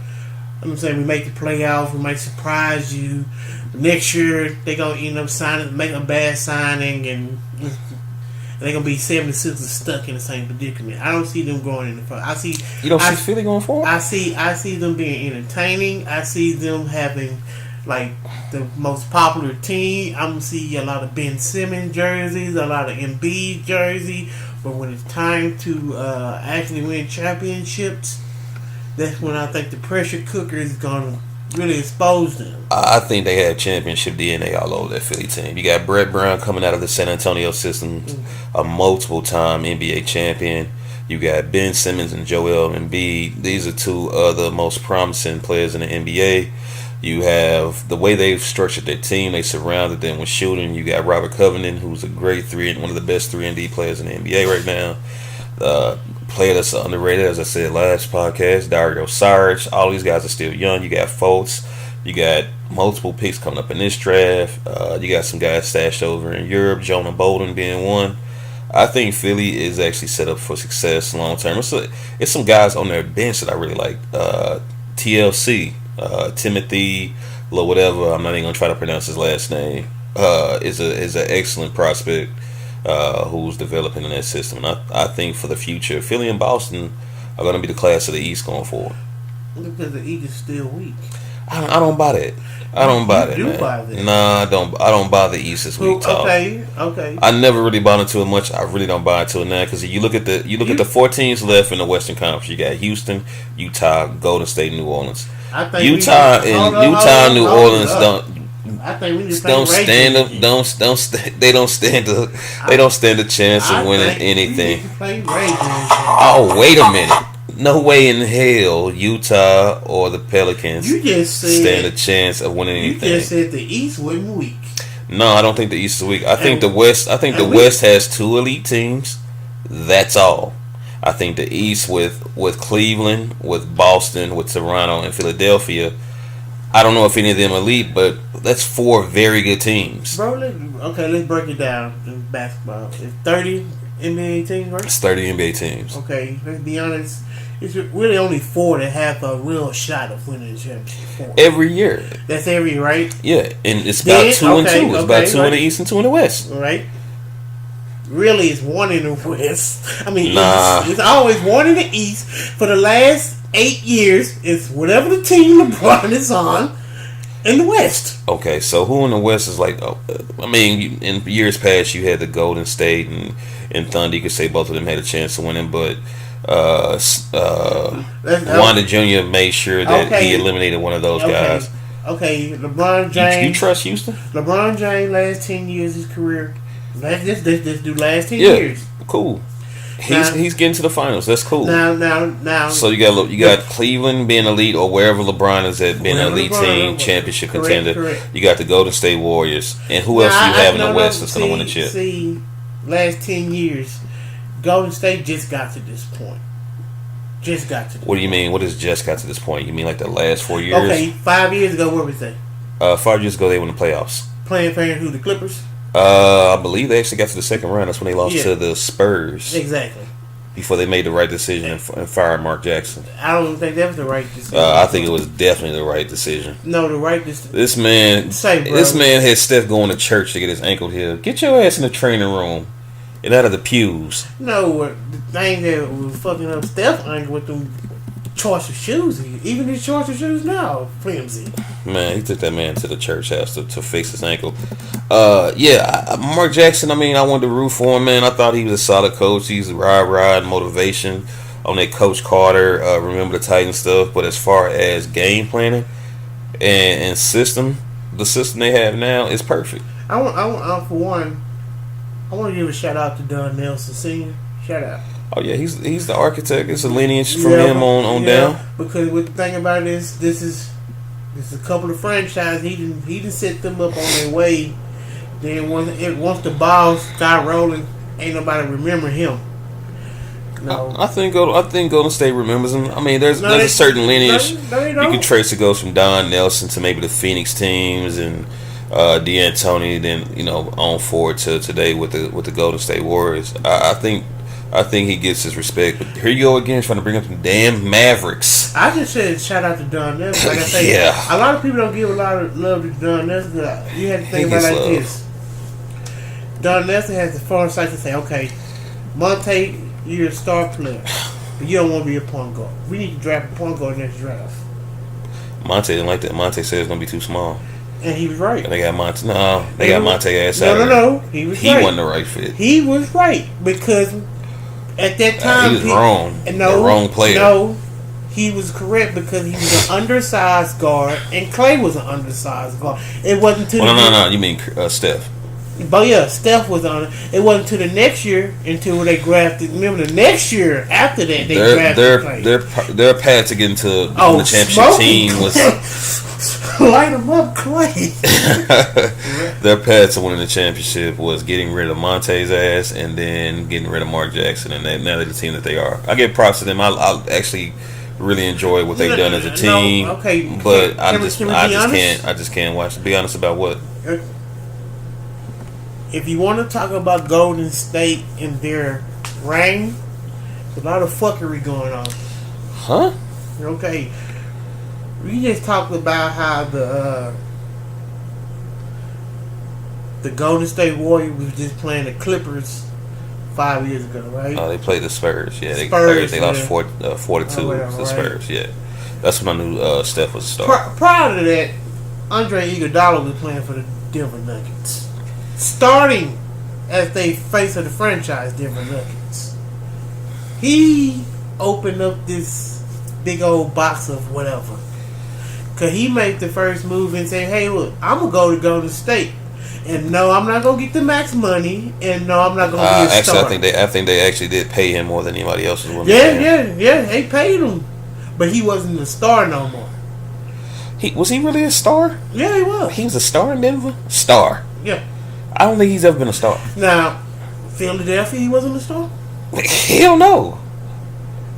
I'm saying we make the playoffs, we might surprise you. Next year they're gonna end up make a bad signing, and they're gonna be 76ers stuck in the same predicament. I don't see them going in the front. You don't see Philly going forward? I see them being entertaining. I see them having like the most popular team. I'm gonna see a lot of Ben Simmons jerseys, a lot of Embiid jerseys. But when it's time to actually win championships, that's when I think the pressure cooker is gonna really expose them. I think they have championship DNA all over that Philly team. You got Brett Brown coming out of the San Antonio system, a multiple-time NBA champion. You got Ben Simmons and Joel Embiid. These are two of the most promising players in the NBA. You have the way they've structured their team. They surrounded them with shooting. You got Robert Covington, who's a great three and one of the best 3-and-D players in the NBA right now. Player that's underrated, as I said last podcast, Dario Saric. All these guys are still young. You got Fultz. You got multiple picks coming up in this draft. You got some guys stashed over in Europe, Jonah Bolden being one. I think Philly is actually set up for success long term. It's some guys on their bench that I really like. TLC, Timothy, whatever. I'm not even gonna try to pronounce his last name. Is an excellent prospect who's developing in that system. And I think for the future, Philly and Boston are going to be the class of the East going forward. Because the East is still weak. I don't buy that. I don't buy that, man. Buy that. Nah, I don't buy the East this week. Okay. I never really bought into it much. I really don't buy into it now because you look at the 4 teams left in the Western Conference. You got Houston, Utah, Golden State, New Orleans. Utah and New Orleans don't. I think we need to don't stand up. They don't stand a chance of winning anything. Oh, wait a minute. No way in hell Utah or the Pelicans stand a chance of winning anything. You just said the East wasn't weak. No, I don't think the East is weak. I think the West. I think the West has 2 elite teams. That's all. I think the East with Cleveland, with Boston, with Toronto, and Philadelphia. I don't know if any of them are elite, but that's 4 very good teams. Bro, let's break it down in basketball. It's 30 NBA teams, right? It's 30 NBA teams. Okay, let's be honest. It's really only 4 that have a real shot of winning the championship. 4. Every year. That's every, right? Yeah, and it's about 2 and 2. It's about 2 in the East and 2 in the West. Right. Really, it's 1 in the West. I mean, nah. It's always 1 in the East. For the last 8 years, it's whatever the team LeBron is on in the West. Okay, so who in the West is like? I mean, in years past, you had the Golden State and Thunder. You could say both of them had a chance of winning, but Wanda Jr. made sure that he eliminated one of those guys. Okay, LeBron James. You trust Houston? LeBron James last 10 years of his career. Let's do last 10 years. Cool. He's getting to the finals. That's cool. Now. So you got Cleveland being elite, or wherever LeBron is at being an elite team, championship contender. Correct. You got the Golden State Warriors, and who else do you have in the West that's going to win the chip? See, last 10 years, Golden State just got to this point. What do you mean? What has just got to this point? You mean like the last 4 years? Okay, 5 years ago, what was that? 5 years ago, they won the playoffs. Playing who? The Clippers? I believe they actually got to the second round. That's when they lost to the Spurs. Exactly. Before they made the right decision and fired Mark Jackson. I don't think that was the right decision. I think it was definitely the right decision. No, the right decision. This man had Steph going to church to get his ankle healed. Get your ass in the training room and out of the pews. No, the thing that was fucking up Steph's ankle with them choice of shoes. Even his choice of shoes now, flimsy. Man, he took that man to the church house to fix his ankle. Mark Jackson, I mean, I wanted to root for him, man. I thought he was a solid coach. He's rah-rah and motivation on that Coach Carter, remember the Titan stuff. But as far as game planning and system, the system they have now is perfect. I want to give a shout out to Don Nelson Sr. Shout out. Oh yeah, he's the architect. It's a lineage from him on down. Because the thing about it is, this is a couple of franchises. He didn't set them up on their way. Then once the ball start rolling, ain't nobody remember him. No, I think Golden State remembers him. I mean, there's a certain lineage you can trace. It goes from Don Nelson to maybe the Phoenix teams and D'Antoni, then on forward to today with the Golden State Warriors. I think he gets his respect, but here you go again trying to bring up the damn Mavericks. I just said shout out to Don Nelson. Like I say, a lot of people don't give a lot of love to Don Nelson. You have to think about it like this. Don Nelson has the foresight to say, okay, Monte, you're a star player, but you don't want to be a point guard. We need to draft a point guard next draft. Monte didn't like that. Monte said it's going to be too small. And he was right. And they got Monte. No, they got Monte ass out. No. He was right. He wasn't the right fit. He was right because at that time he was wrong. The wrong player. No, he was correct because he was an undersized guard, and Clay was an undersized guard. It wasn't to no. You mean Steph? But yeah, Steph was on it. It wasn't until the next year until they drafted. Remember, the next year after that, they drafted Clay. Their path to get into the championship team was Light them up, Clay. Their path to winning the championship was getting rid of Monte's ass and then getting rid of Mark Jackson, and now they're the team that they are. I give props to them. I actually really enjoy what they've done as a team. No, okay, but I just can't watch. Be honest about what. If you want to talk about Golden State and their reign, there's a lot of fuckery going on. Huh? Okay. We just talked about how the Golden State Warriors was just playing the Clippers 5 years ago, right? Oh, they played the Spurs. Yeah, they lost 4-2 to the Spurs. Yeah, that's when I knew Steph was a star. Prior to that, Andre Iguodala was playing for the Denver Nuggets, starting as the face of the franchise, Denver Nuggets. He opened up this big old box of whatever. Cause he made the first move and said, "Hey, look, I'm gonna go to Golden State, and no, I'm not gonna get the max money, and no, I'm not gonna be a star." I think they actually did pay him more than anybody else was willing to pay him. Yeah, they paid him, but he wasn't a star no more. Was he really a star? Yeah, he was. He was a star in Denver. Star. Yeah. I don't think he's ever been a star. Now, Philadelphia, he wasn't a star. Hell no.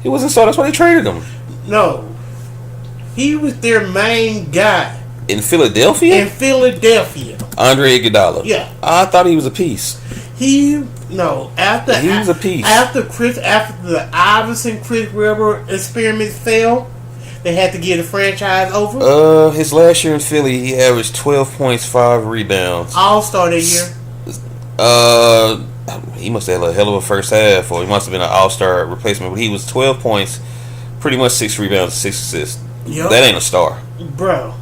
He wasn't a star. That's why they traded him. No. He was their main guy. In Philadelphia? In Philadelphia. Andre Iguodala. Yeah. I thought he was a piece. He was a piece. After the Iverson Chris Webber experiment failed, they had to get a franchise over. His last year in Philly, he averaged 12 points, 5 rebounds. All-star that year. He must have had a hell of a first half, or he must have been an all-star replacement. But he was 12 points, pretty much 6 rebounds, 6 assists. Yep. That ain't a star, bro.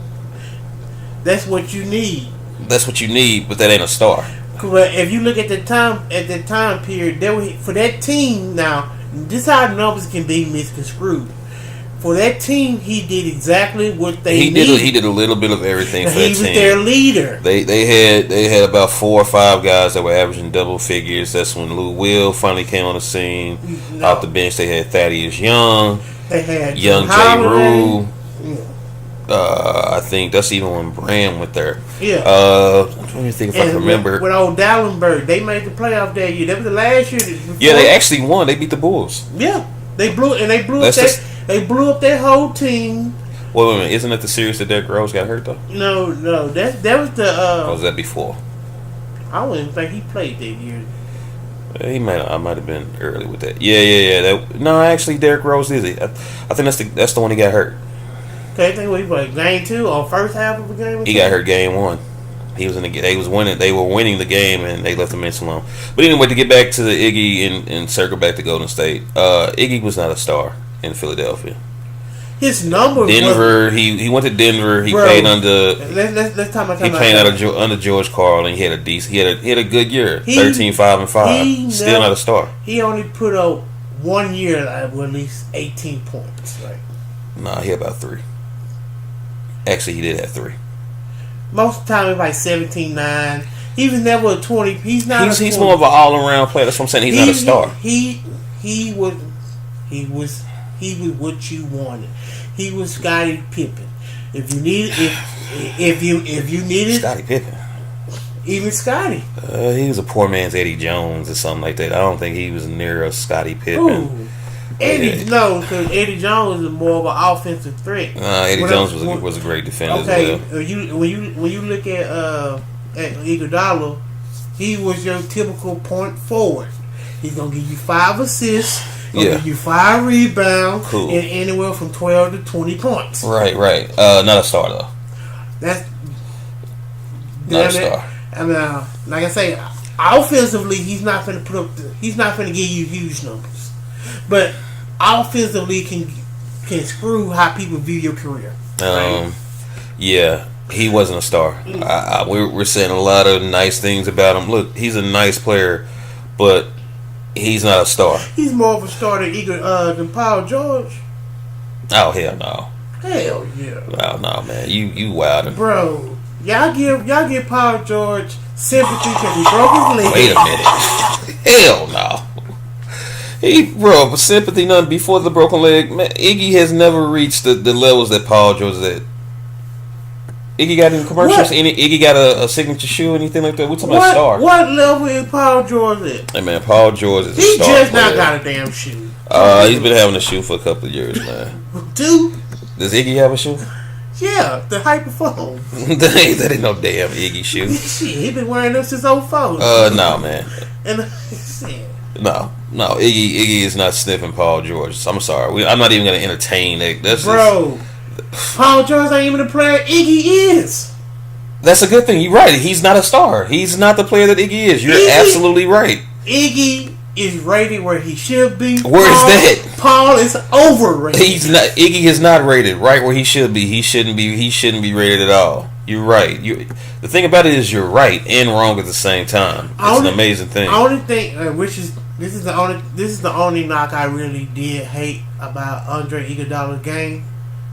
That's what you need. That's what you need, but that ain't a star. But if you look at the time period, for that team. Now, this is how numbers can be misconstrued. For that team, he did exactly what they needed. He did a little bit of everything for that team. He was their leader. They had about 4 or 5 guys that were averaging double figures. That's when Lou Will finally came on the scene. No. Off the bench, they had Thaddeus Young. They had Young J. Rule. I think that's even when Bram went there. Yeah. I'm trying to think if I can remember. With old Dallenberg, they made the playoff that year. That was the last year. Yeah, they actually won. They beat the Bulls. Yeah, they blew up that whole team. Wait a minute, isn't that the series that Derrick Rose got hurt though? No, that was the. Or was that before? I wouldn't think he played that year. I might have been early with that. Yeah. No, actually, Derrick Rose is it. I think that's the one he got hurt. Okay, I think he played game 2 or first half of the game. He got hurt game 1. He was in the. They was winning. They were winning the game, and they left the bench alone. But anyway, to get back to the Iggy and circle back to Golden State, Iggy was not a star in Philadelphia. His numbers. Denver. He went to Denver. He played under. Let's talk about. He played under George Karl, and he had a decent. He had a good year. 13-5-5. Still not a star. He only put up 1 year with at least 18 points. Right. Nah, he had about 3. Actually, he did have 3. Most of the time, it was like 17-9. He was never a 20. He's not. He's more of an all-around player. That's what I'm saying. He's not a star. He was what you wanted. He was Scottie Pippen. If you needed Scottie Pippen, even Scottie. He was a poor man's Eddie Jones or something like that. I don't think he was near a Scottie Pippen. Ooh. Because Eddie Jones was more of an offensive threat. Eddie Jones was a great defender as well. When you look at Iguodala, he was your typical point forward. He's gonna give you 5 assists, give you 5 rebounds, and anywhere from 12 to 20 points. Right. Not a star though. That's not a star. I mean, like I say, offensively, he's not gonna give you huge numbers, but offensively can screw how people view your career. Right? Yeah, he wasn't a star. We're saying a lot of nice things about him. Look, he's a nice player, but he's not a star. He's more of a star than Paul George. Oh hell no. Hell yeah. Oh no, man, you wildin'. Bro, y'all give Paul George sympathy because he broke his leg. Wait a minute. Hell no. Bro, sympathy none before the broken leg. Man, Iggy has never reached the levels that Paul George is at. Iggy got any commercials? Iggy got a signature shoe, anything like that? We talking about star. What level is Paul George at? Hey man, Paul George is a he star. He just player. not got a damn shoe. He's been having a shoe for a couple of years, man. Dude. Does Iggy have a shoe? Yeah, the Hyperphone. that ain't no damn Iggy shoe. Shit, he been wearing them since 04. No, man. And No, Iggy is not sniffing Paul George. I'm sorry. I'm not even going to entertain that. Bro, Paul George ain't even the player Iggy is. That's a good thing. You're right. He's not a star. He's not the player that Iggy is. You're absolutely right. Iggy is rated where he should be. Where is that? Paul is overrated. Iggy is not rated right where he should be. He shouldn't be rated at all. You're right. The thing about it is you're right and wrong at the same time. It's an amazing thing. I only think, this is the only knock I really did hate about Andre Iguodala's game.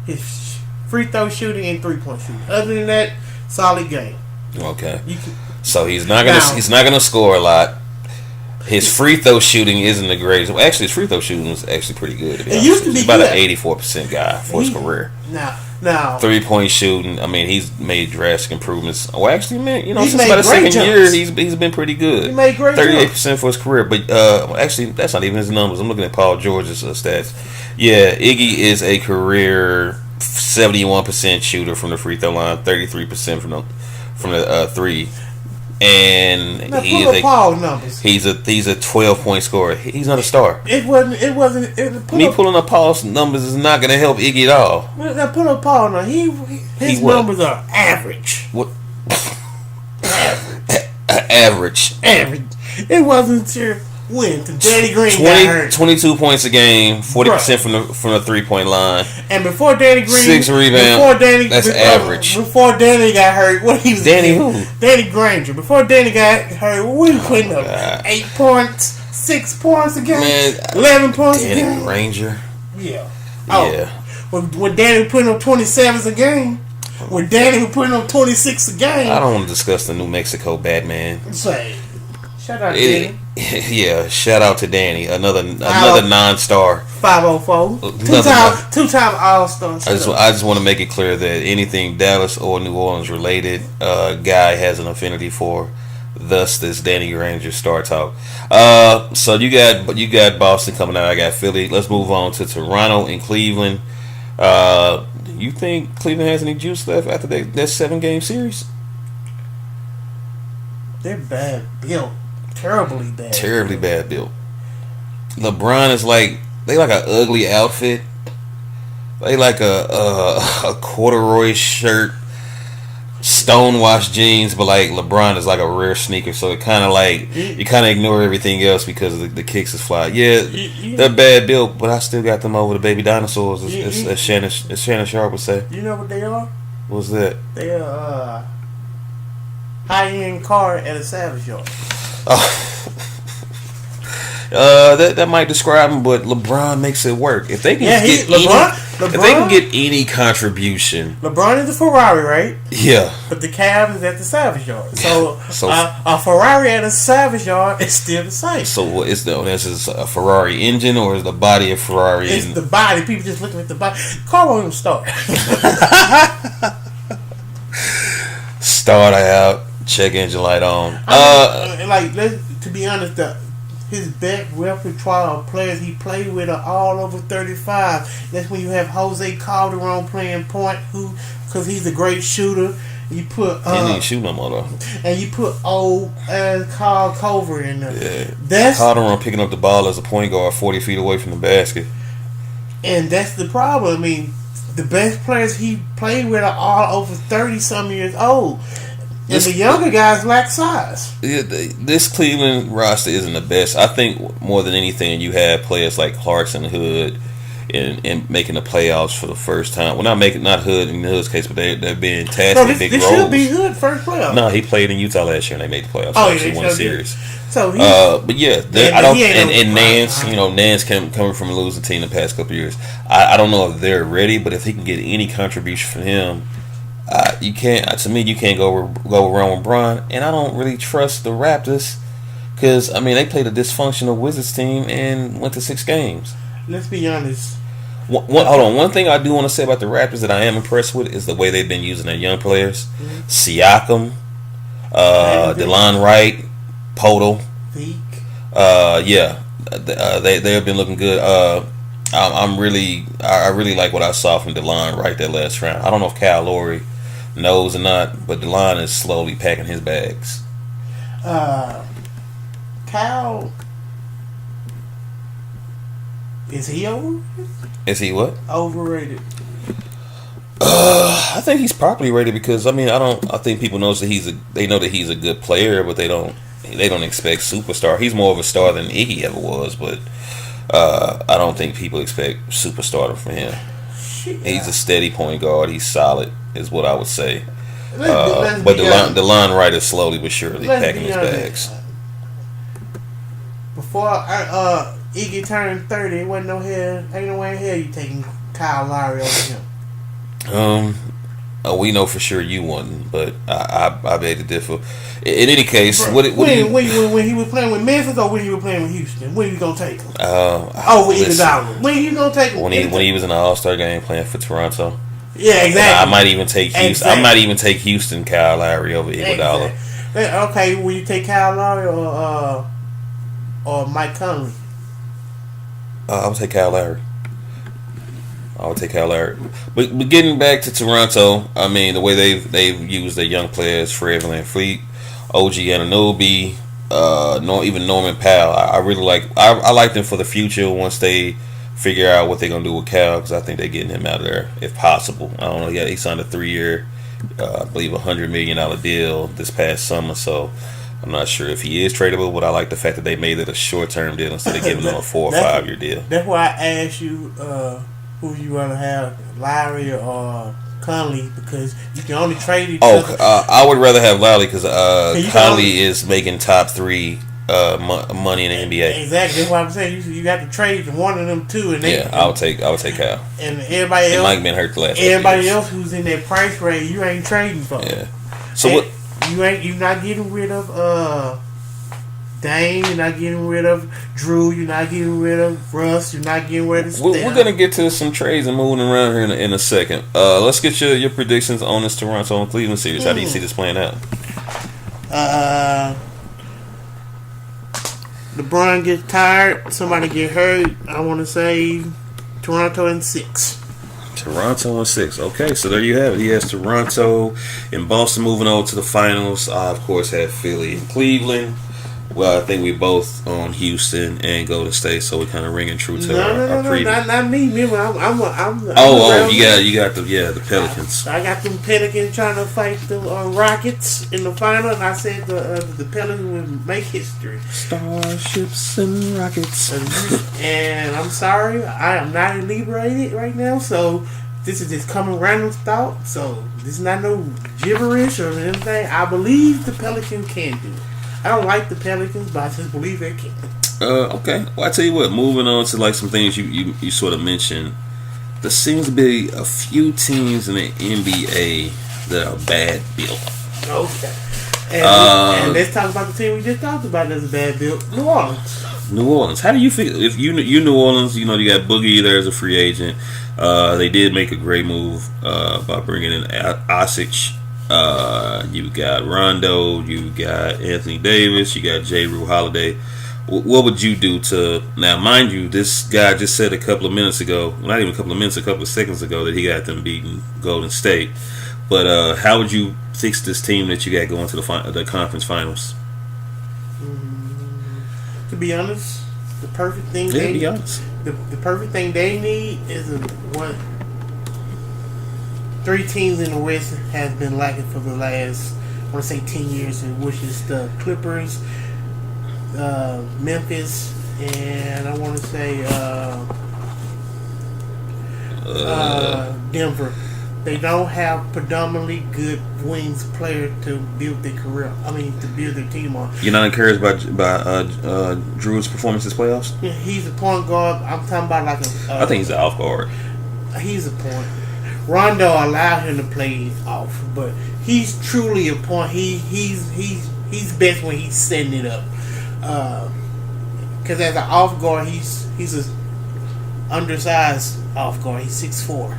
His free throw shooting and 3-point shooting. Other than that, solid game. Okay. So he's not gonna score a lot. His free throw shooting isn't the greatest. Well, actually, his free throw shooting was actually pretty good. It used to be he's about an 84% guy for his career. Now 3-point shooting. I mean, he's made drastic improvements. Well, actually, man, since made about the second jumps. year, he's been pretty good. He made great 38% for his career. But actually, that's not even his numbers. I'm looking at Paul George's stats. Yeah, Iggy is a career 71% shooter from the free throw line, 33% from the three. And now, Paul numbers. He's a 12-point scorer. He's not a star. It wasn't. Pulling up Paul's numbers is not going to help Iggy at all. Now pull up Paul now. His numbers are average. What? Average. It wasn't until when Danny Green got hurt. 22 points a game, 40% from the 3-point line. And before Danny Green, 6 rebounds. That's average. Before Danny got hurt, what he was Danny who? Danny Granger. Before Danny got hurt, what he putting up? 8 points, 6 points a game, man, 11 points a game. Danny Granger. Yeah. Yeah. When Danny was putting up 27s a game. When Danny was putting up 26 a game. I don't want to discuss the New Mexico Batman. Say, shout out to Danny. Yeah, shout out to Danny, another non-star. 504, two-time All-Star. I just want to make it clear that anything Dallas or New Orleans related, guy has an affinity for. Thus, this Danny Granger star talk. So you got Boston coming out. I got Philly. Let's move on to Toronto and Cleveland. You think Cleveland has any juice left after that 7-game series? They're bad built. Terribly bad built. LeBron is like an ugly outfit. They like a corduroy shirt, stonewashed jeans, but like LeBron is like a rare sneaker. So it kind of like you kind of ignore everything else because the kicks is fly. Yeah, they're bad built, but I still got them over the baby dinosaurs. As Shannon Sharp would say. You know what they are? What's that? They are high-end car at a Savage Yard. That might describe him, but LeBron makes it work. If they can get any contribution, LeBron is a Ferrari, right? Yeah. But the Cavs is at the Savage Yard, so a Ferrari at a Savage Yard is still the same. So what is this a Ferrari engine or is the body of Ferrari? It's the body. People just looking at the body. Car won't even start. Start out. Check engine light on. To be honest, his best repertoire of players he played with are all over 35. That's when you have Jose Calderon playing point, because he's a great shooter. You put he didn't shoot no more though. And you put old Kyle Culver in there. Yeah. That's Calderon picking up the ball as a point guard 40 feet away from the basket. And that's the problem. I mean, the best players he played with are all over 30-some years old. And the younger guys lack size. Yeah, this Cleveland roster isn't the best. I think more than anything, you have players like Clarkson, Hood, and making the playoffs for the first time. Well, not Hood in Hood's case, but they're being tasked with big roles. This should be Hood first playoff. No, he played in Utah last year and they made the playoffs. Oh, he won the series. So but yeah, Nance, Nance coming from a losing team the past couple of years. I don't know if they're ready, but if he can get any contribution from him. You can't. To me, you can't go wrong with Bron, and I don't really trust the Raptors because they played a dysfunctional Wizards team and went to 6 games. Let's be honest. Hold on. One thing I do want to say about the Raptors that I am impressed with is the way they've been using their young players. Siakam, DeLon Wright, Podol. Yeah, they have been looking good. I really like what I saw from DeLon Wright that last round. I don't know if Kyle Lowry knows or not, but DeLon is slowly packing his bags. Kyle, is he over? Is he what? Overrated. I think he's properly rated because I think people know that they know that he's a good player, but they don't expect superstar. He's more of a star than Iggy ever was, but I don't think people expect superstar from him. He's a steady point guard. He's solid, is what I would say. But DeLon Wright is slowly but surely packing his bags. Before Iggy turned 30, ain't no way in hell you taking Kyle Lowry over him. We know for sure you wouldn't, but I beg to differ. In any case, when he was playing with Memphis or when he was playing with Houston, when you gonna take him? Over Iguodala. When you gonna take him? When he was in the All-Star game playing for Toronto. Yeah, exactly. I might even take Houston. Exactly. I might even take Houston Kyle Lowry over Iguodala. Exactly. Okay, will you take Kyle Lowry or Mike Conley? I would take Kyle Lowry. But getting back to Toronto, I mean the way they've used their young players, Fred VanVleet, OG Anunoby, even Norman Powell. I really like them for the future once they figure out what they're gonna do with Cal, because I think they're getting him out of there if possible. I don't know. Yeah, he signed a 3-year, I believe $100 million deal this past summer. So I'm not sure if he is tradable, but I like the fact that they made it a short-term deal instead of giving him a 4 or 5 year deal. That's why I asked you who you want to have, Lowry or Conley, because you can only trade each other. I would rather have Lowry because Conley is making top 3 money in the NBA. Exactly, that's what I'm saying. You got to trade one of them two, and I would take Kyle. And everybody else, Mike been hurt the last. Everybody else who's in that price range, you ain't trading for. Yeah. So what? You're not getting rid of Dame. You're not getting rid of Drew. You're not getting rid of Russ. You're not getting rid of Steph. We're gonna get to some trades and moving around here in a second. Let's get your predictions on this Toronto and Cleveland series. How do you see this playing out? LeBron gets tired. Somebody get hurt. I want to say Toronto in 6. Toronto in 6. Okay, so there you have it. He has Toronto and Boston moving on to the finals. I, of course, have Philly and Cleveland. Well, I think we both on Houston and Golden State, so we're kind of ringing true to our preview. Not me. I'm you got the Pelicans. I got them Pelicans trying to fight the Rockets in the final, and I said the Pelicans would make history. Starships and rockets. And I'm sorry, I am not inebriated right now, so this is just coming random thought. So this is not no gibberish or anything. I believe the Pelicans can do it. I don't like the Pelicans, but I just believe they can. Okay. Well, I tell you what. Moving on to like some things you sort of mentioned. There seems to be a few teams in the NBA that are bad built. Okay. And let's talk about the team we just talked about that's bad built. New Orleans. New Orleans. How do you feel if you New Orleans? You know you got Boogie there as a free agent. They did make a great move by bringing in Osich. You got Rondo, you got Anthony Davis, you got J. Rue Holiday. What would you do to now? Mind you, this guy just said a couple of seconds ago that he got them beating Golden State. But how would you fix this team that you got going to the conference finals? To be honest, the perfect thing. The perfect thing they need is what 3 teams in the West has been lacking for the last, I want to say 10 years, which is the Clippers, Memphis, and I want to say Denver. They don't have predominantly good wings player to build their career. To build their team on. You're not encouraged by Drew's performance this playoffs? Yeah, he's a point guard. I'm talking about I think he's an off guard. He's a point. Rondo allowed him to play off, but he's truly a point. He's best when he's setting it up. Because as an off guard, he's undersized off guard. He's 6'4".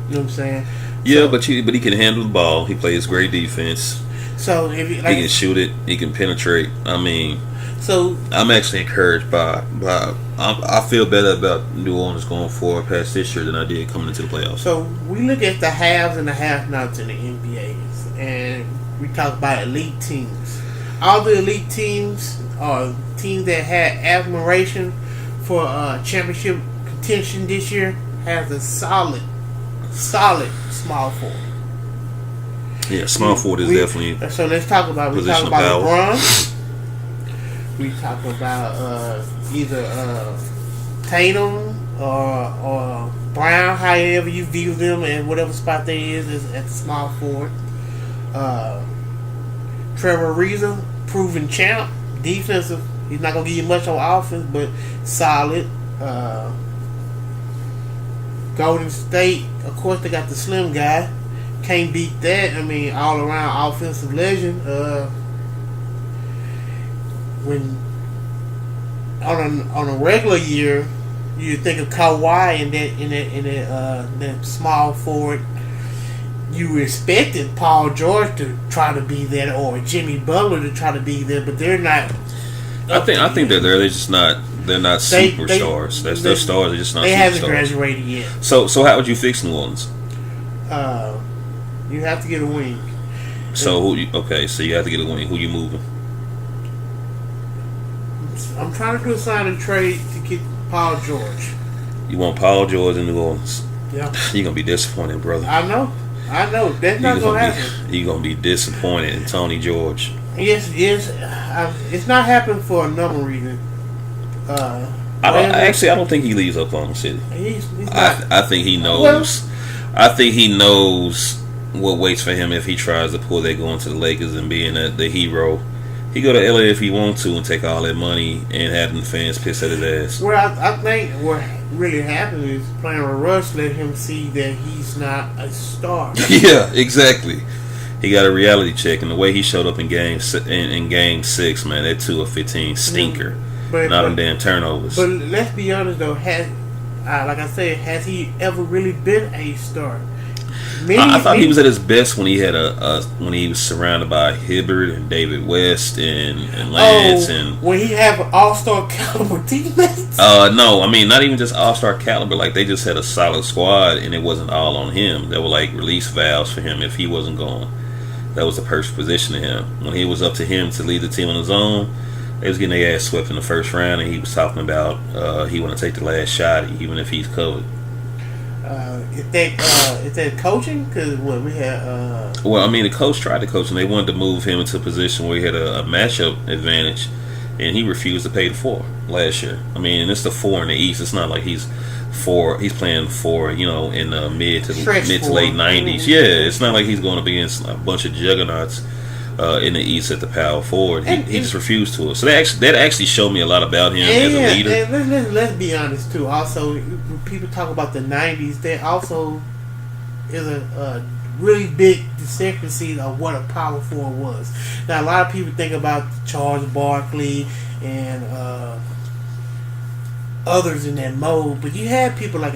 You know what I'm saying? Yeah, but he can handle the ball. He plays great defense. So if you, he can shoot it. He can penetrate. I mean, so I'm actually encouraged by. I feel better about New Orleans going forward past this year than I did coming into the playoffs. So we look at the haves and the have-nots in the NBA, and we talk about elite teams. All the elite teams are teams that had admiration for championship contention this year. Has a solid small forward. Yeah, small forward is definitely. So let's talk about. We talk about LeBron. We talk about either Tatum or Brown, however you view them, and whatever spot they is at the small forward. Trevor Ariza, proven champ, defensive. He's not gonna give you much on offense, but solid. Golden State, of course, they got the slim guy. Can't beat that. I mean, all around offensive legend. When on a regular year, you think of Kawhi in that small forward. You expected Paul George to try to be there, or Jimmy Butler to try to be there, but they're not. I think they're there. They're just not. They're not superstars. That's their stars. They're just not. They superstars. haven't graduated yet. So how would you fix New Orleans? You have to get a wing. So so you have to get a wing. Who you moving? I'm trying to do a sign and trade to get Paul George. You want Paul George in New Orleans? Yeah. You're gonna be disappointed, brother. I know. That's not gonna happen. You're gonna be disappointed in Tony George. Yes. It's not happening for a number of reasons. I don't think he leaves Oklahoma City. He's not. I think he knows. I think he knows what waits for him if he tries to pull that going to the Lakers and being the hero. He go to LA if he wants to and take all that money and have the fans pissed at his ass. Well, I think what really happened is playing with Russ let him see that he's not a star. Yeah, exactly. He got a reality check, and the way he showed up in game 6, man, that 2 of 15 stinker. Not them damn turnovers. But let's be honest though, like I said, has he ever really been a star? I thought he was at his best when he had when he was surrounded by Hibbert and David West and Lance and when he have all-star caliber teammates. No, I mean not even just all-star caliber. Like they just had a solid squad, and it wasn't all on him. There were like release valves for him if he wasn't going. That was the perfect position to him. When he was up to him to lead the team on his own, they was getting their ass swept in the first round, and he was talking about he want to take the last shot even if he's covered. Is that coaching? Because what we had. Well, I mean, the coach tried to coach him. They wanted to move him into a position where he had a matchup advantage, and he refused to pay the 4 last year. I mean, and it's the 4 in the East. It's not like he's playing 4, in the mid to late 90s. Yeah, it's not like he's going up against a bunch of juggernauts in the East at the power forward. He just refused to it. So that actually showed me a lot about him as a leader. And let's be honest too. Also, when people talk about the 90s, there also is a really big discrepancy of what a power forward was. Now, a lot of people think about Charles Barkley and others in that mode, but you had people like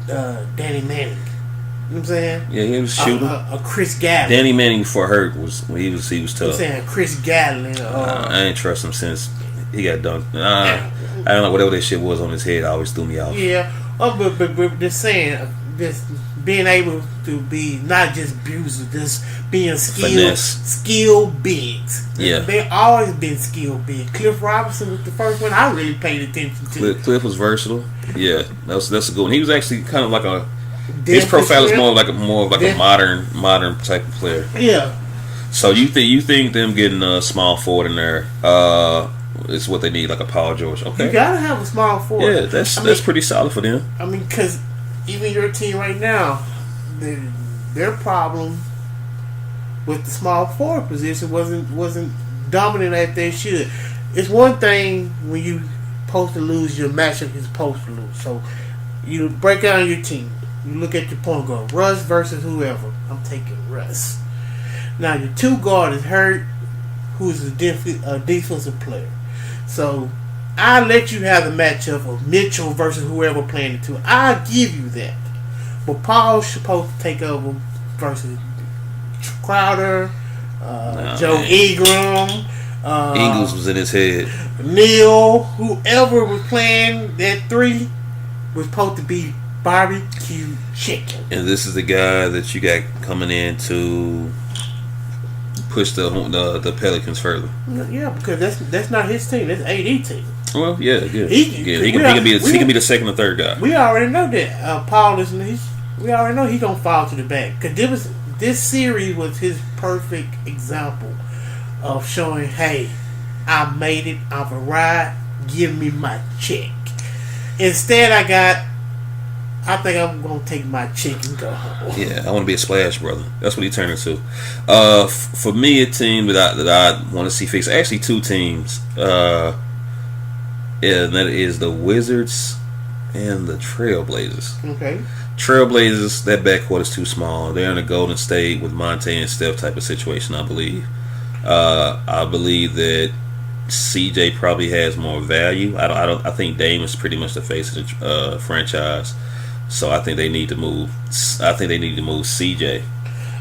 Danny Manning. You know what I'm saying? Yeah, he was shooting. A Chris Gatlin. Danny Manning before hurt he was tough. I'm saying Chris Gatlin. I ain't trust him since he got dunked. I don't know, whatever that shit was on his head always threw me off. Yeah. But just saying, just being able to be not just abusers, just being skilled bigs. Yeah. They always been skilled bigs. Cliff Robinson was the first one I really paid attention to. Cliff was versatile. Yeah, that's a good one. He was actually kind of like his profile is more of like a modern type of player. Yeah. So you think them getting a small forward in there is what they need, like a Paul George? Okay. You gotta have a small forward. Yeah, that's pretty solid for them. I mean, because even your team right now, their problem with the small forward position wasn't dominant as they should. It's one thing when you supposed to lose your matchup, you're supposed to lose. So you break down your team. You look at your point guard, Russ versus whoever. I'm taking Russ. Now your 2 guard is hurt, who is a defensive player. So I'll let you have the matchup of Mitchell versus whoever playing the two. I'll give you that. But Paul's supposed to take over versus Crowder, Joe man. Ingram, Ingles was in his head. Neil, whoever was playing that three was supposed to be barbecue chicken. And this is the guy that you got coming in to push the Pelicans further. Yeah, because that's not his team. That's AD team. Well, yeah, good. He can be the second or third guy. We already know that Paul is. We already know he's gonna fall to the back because this series was his perfect example of showing, hey, I made it off a ride. Give me my check. Instead, I think I'm gonna take my check and go home. Yeah, I want to be a splash brother. That's what he turned into. For me, a team that I want to see fixed. Actually, two teams. And that is the Wizards and the Trailblazers. Okay. Trailblazers, that backcourt is too small. They're in a Golden State with Monte and Steph type of situation, I believe. I believe that CJ probably has more value. I think Dame is pretty much the face of the franchise. So I think they need to move. CJ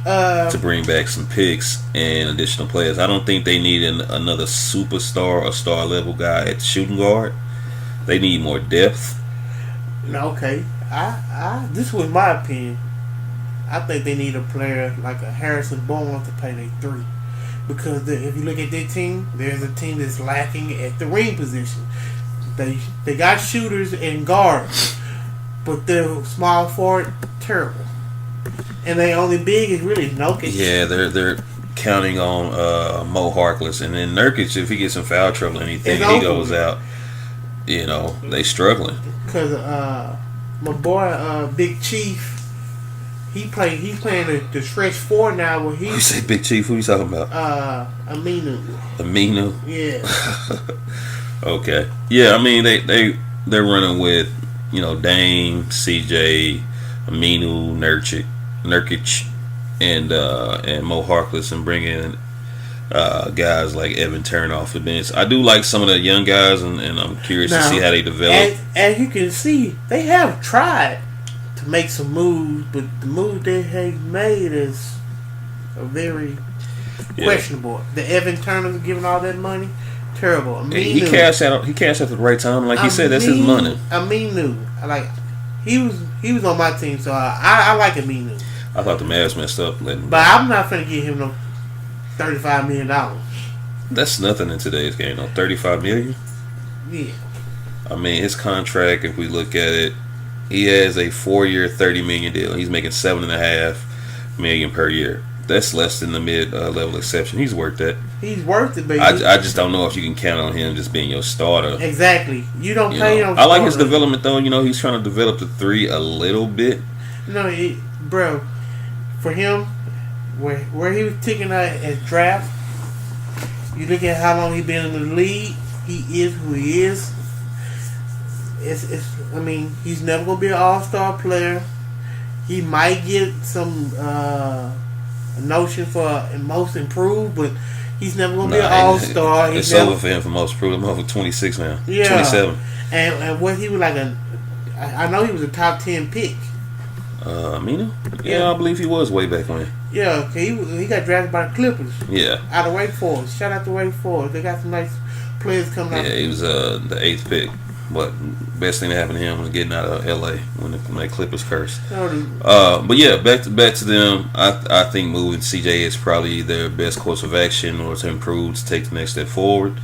to bring back some picks and additional players. I don't think they need another superstar or star level guy at shooting guard. They need more depth. Okay. This was my opinion. I think they need a player like a Harrison Barnes to play their three. Because if you look at their team, there's a team that's lacking at the ring position. They got shooters and guards, but their small forward terrible. And their only big is really Nurkic. Yeah, they're counting on Mo Harkless, and then Nurkic, if he gets in foul trouble or anything, he goes out. You know, they struggling. Because my boy Big Chief, he's playing the stretch four now. Where You say Big Chief? Who you talking about? Aminu. Yeah. Okay. Yeah, I mean they're running with Dame, CJ, Aminu, Nurkic, and Mo Harkless, and bring in guys like Evan Turner off the bench. I do like some of the young guys, and I'm curious to see how they develop. As you can see, they have tried to make some moves, but the move they have made is a very questionable. The Evan Turner giving all that money, terrible. He cashed out. He cashed out at the right time. Like he said, that's his money. Aminu, he was on my team, so I like Aminu. I thought the Mavs messed up. But I'm not finna give him no $35 million. That's nothing in today's game, though. $35 million. Yeah. I mean, his contract, if we look at it, he has a 4-year, $30 million deal. He's making $7.5 million per year. That's less than the mid-level exception. He's worth that. He's worth it, baby. I just don't know if you can count on him just being your starter. Exactly. You don't pay him. I like his development, though. He's trying to develop the three a little bit. No, bro. For him, where he was taking out at draft, you look at how long he's been in the league. He is who he is. I mean, he's never gonna be an all-star player. He might get some notion for most improved, but he's never gonna be an all-star. It's over for him for most improved. I'm over 26 now. Yeah, 27. And what he was like I know he was a top 10 pick. Aminu? Yeah, I believe he was way back when. Yeah, he got drafted by the Clippers. Yeah. Out of Wake Forest. Shout out to Wake Forest. They got some nice players coming out. Yeah, he was the 8th pick. But best thing that happened to him was getting out of LA when the Clippers cursed. But yeah, back to them. I think moving CJ is probably their best course of action or to improve, to take the next step forward.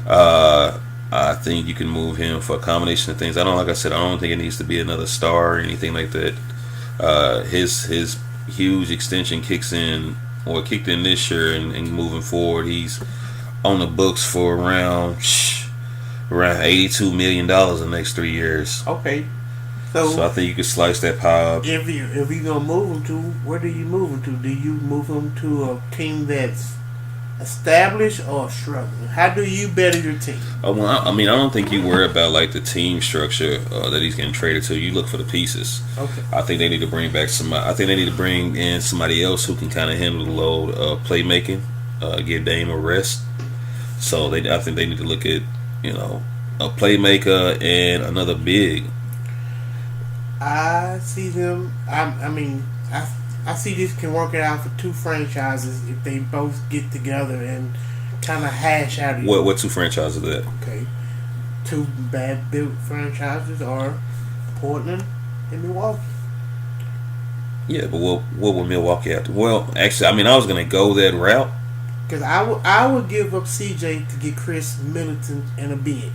I think you can move him for a combination of things. Like I said, I don't think it needs to be another star or anything like that. His huge extension kicked in this year, and moving forward, he's on the books for around $82 million in the next 3 years. Okay, so I think you could slice that pie up. If you gonna move him to, where do you move him to? Do you move him to a team that's established or struggling? How do you better your team? Well, I mean, I don't think you worry about like the team structure that he's getting traded to. You look for the pieces. Okay. I think they need to bring back somebody. I think they need to bring in somebody else who can kind of handle the load of playmaking, give Dame a rest. So I think they need to look at a playmaker, and another big. I see them. I mean, I see this can work it out for two franchises if they both get together and kind of hash out. What two franchises are that? Okay, two bad built franchises are Portland and Milwaukee. Yeah, but what would Milwaukee have to? Well, actually, I mean, I was gonna go that route. Because I would give up CJ to get Chris Middleton and a big.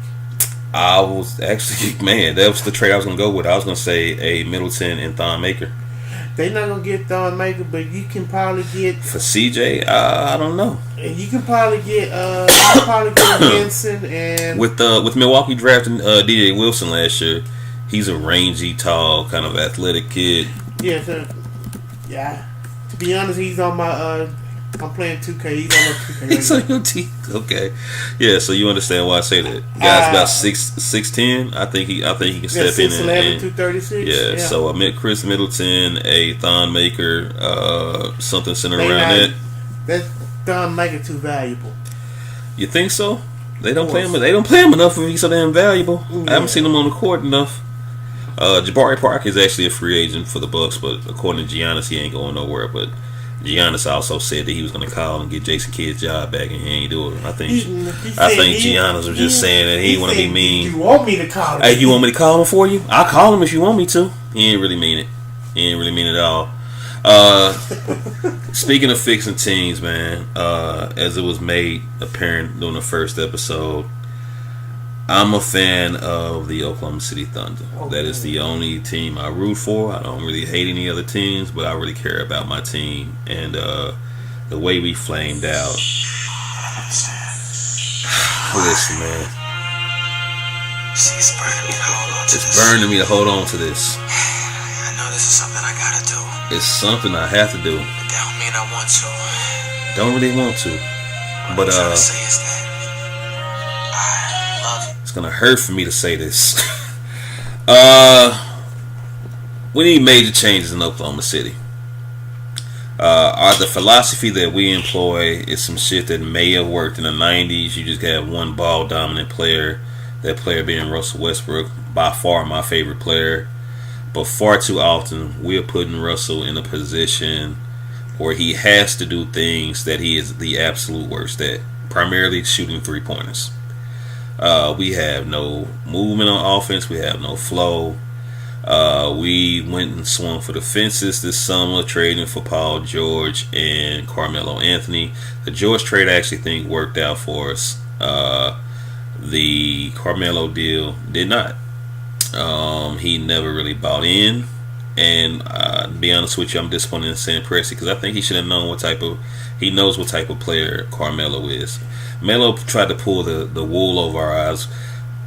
I was actually, man, that was the trade I was gonna go with. I was gonna say a Middleton and Thon Maker. They're not gonna get Thon Maker, but you can probably get For CJ. I don't know. And you can probably get Henson and With Milwaukee drafting DJ Wilson last year, he's a rangy, tall, kind of athletic kid. yeah. So, yeah. To be honest, he's on my. I'm playing 2K. He's on my 2K. He's on your team. Okay, yeah. So you understand why I say that. Guy's about 6'10". I think he can step in 6'11", 236. Yeah. So I met Chris Middleton, a Thon Maker, something centered around that. That's Thon Maker too valuable. You think so? They don't play him. They don't play him enough if he's so damn valuable. Yeah. I haven't seen him on the court enough. Jabari Parker is actually a free agent for the Bucks, but according to Giannis, he ain't going nowhere. But Giannis also said that he was going to call and get Jason Kidd's job back, and he ain't doing it. I think Giannis was just saying that he want to be mean. You want me to call him? Hey, you want me to call him for you? I'll call him if you want me to. He ain't really mean it. He ain't really mean it at all. Speaking of fixing teams, man, as it was made apparent during the first episode, I'm a fan of the Oklahoma City Thunder. That is the only team I root for. I don't really hate any other teams, but I really care about my team. And the way we flamed out. Listen, man. It's burning me to hold on to this. I know this is something I gotta do. It's something I have to do. But that don't mean I want to. Don't really want to. But what I'm trying to say is that I love you. It's gonna hurt for me to say this. We need major changes in Oklahoma City. The philosophy that we employ is some shit that may have worked in the 90s. You just have one ball dominant player. That player being Russell Westbrook, by far my favorite player. But far too often we are putting Russell in a position where he has to do things that he is the absolute worst at. Primarily shooting 3-pointers. We have no movement on offense. We have no flow. We went and swung for the fences this summer, trading for Paul George and Carmelo Anthony. The George trade I actually think worked out for us. The Carmelo deal did not. He never really bought in. And to be honest with you, I'm disappointed in Sam Presti because I think he should have known he knows what type of player Carmelo is. Melo tried to pull the wool over our eyes,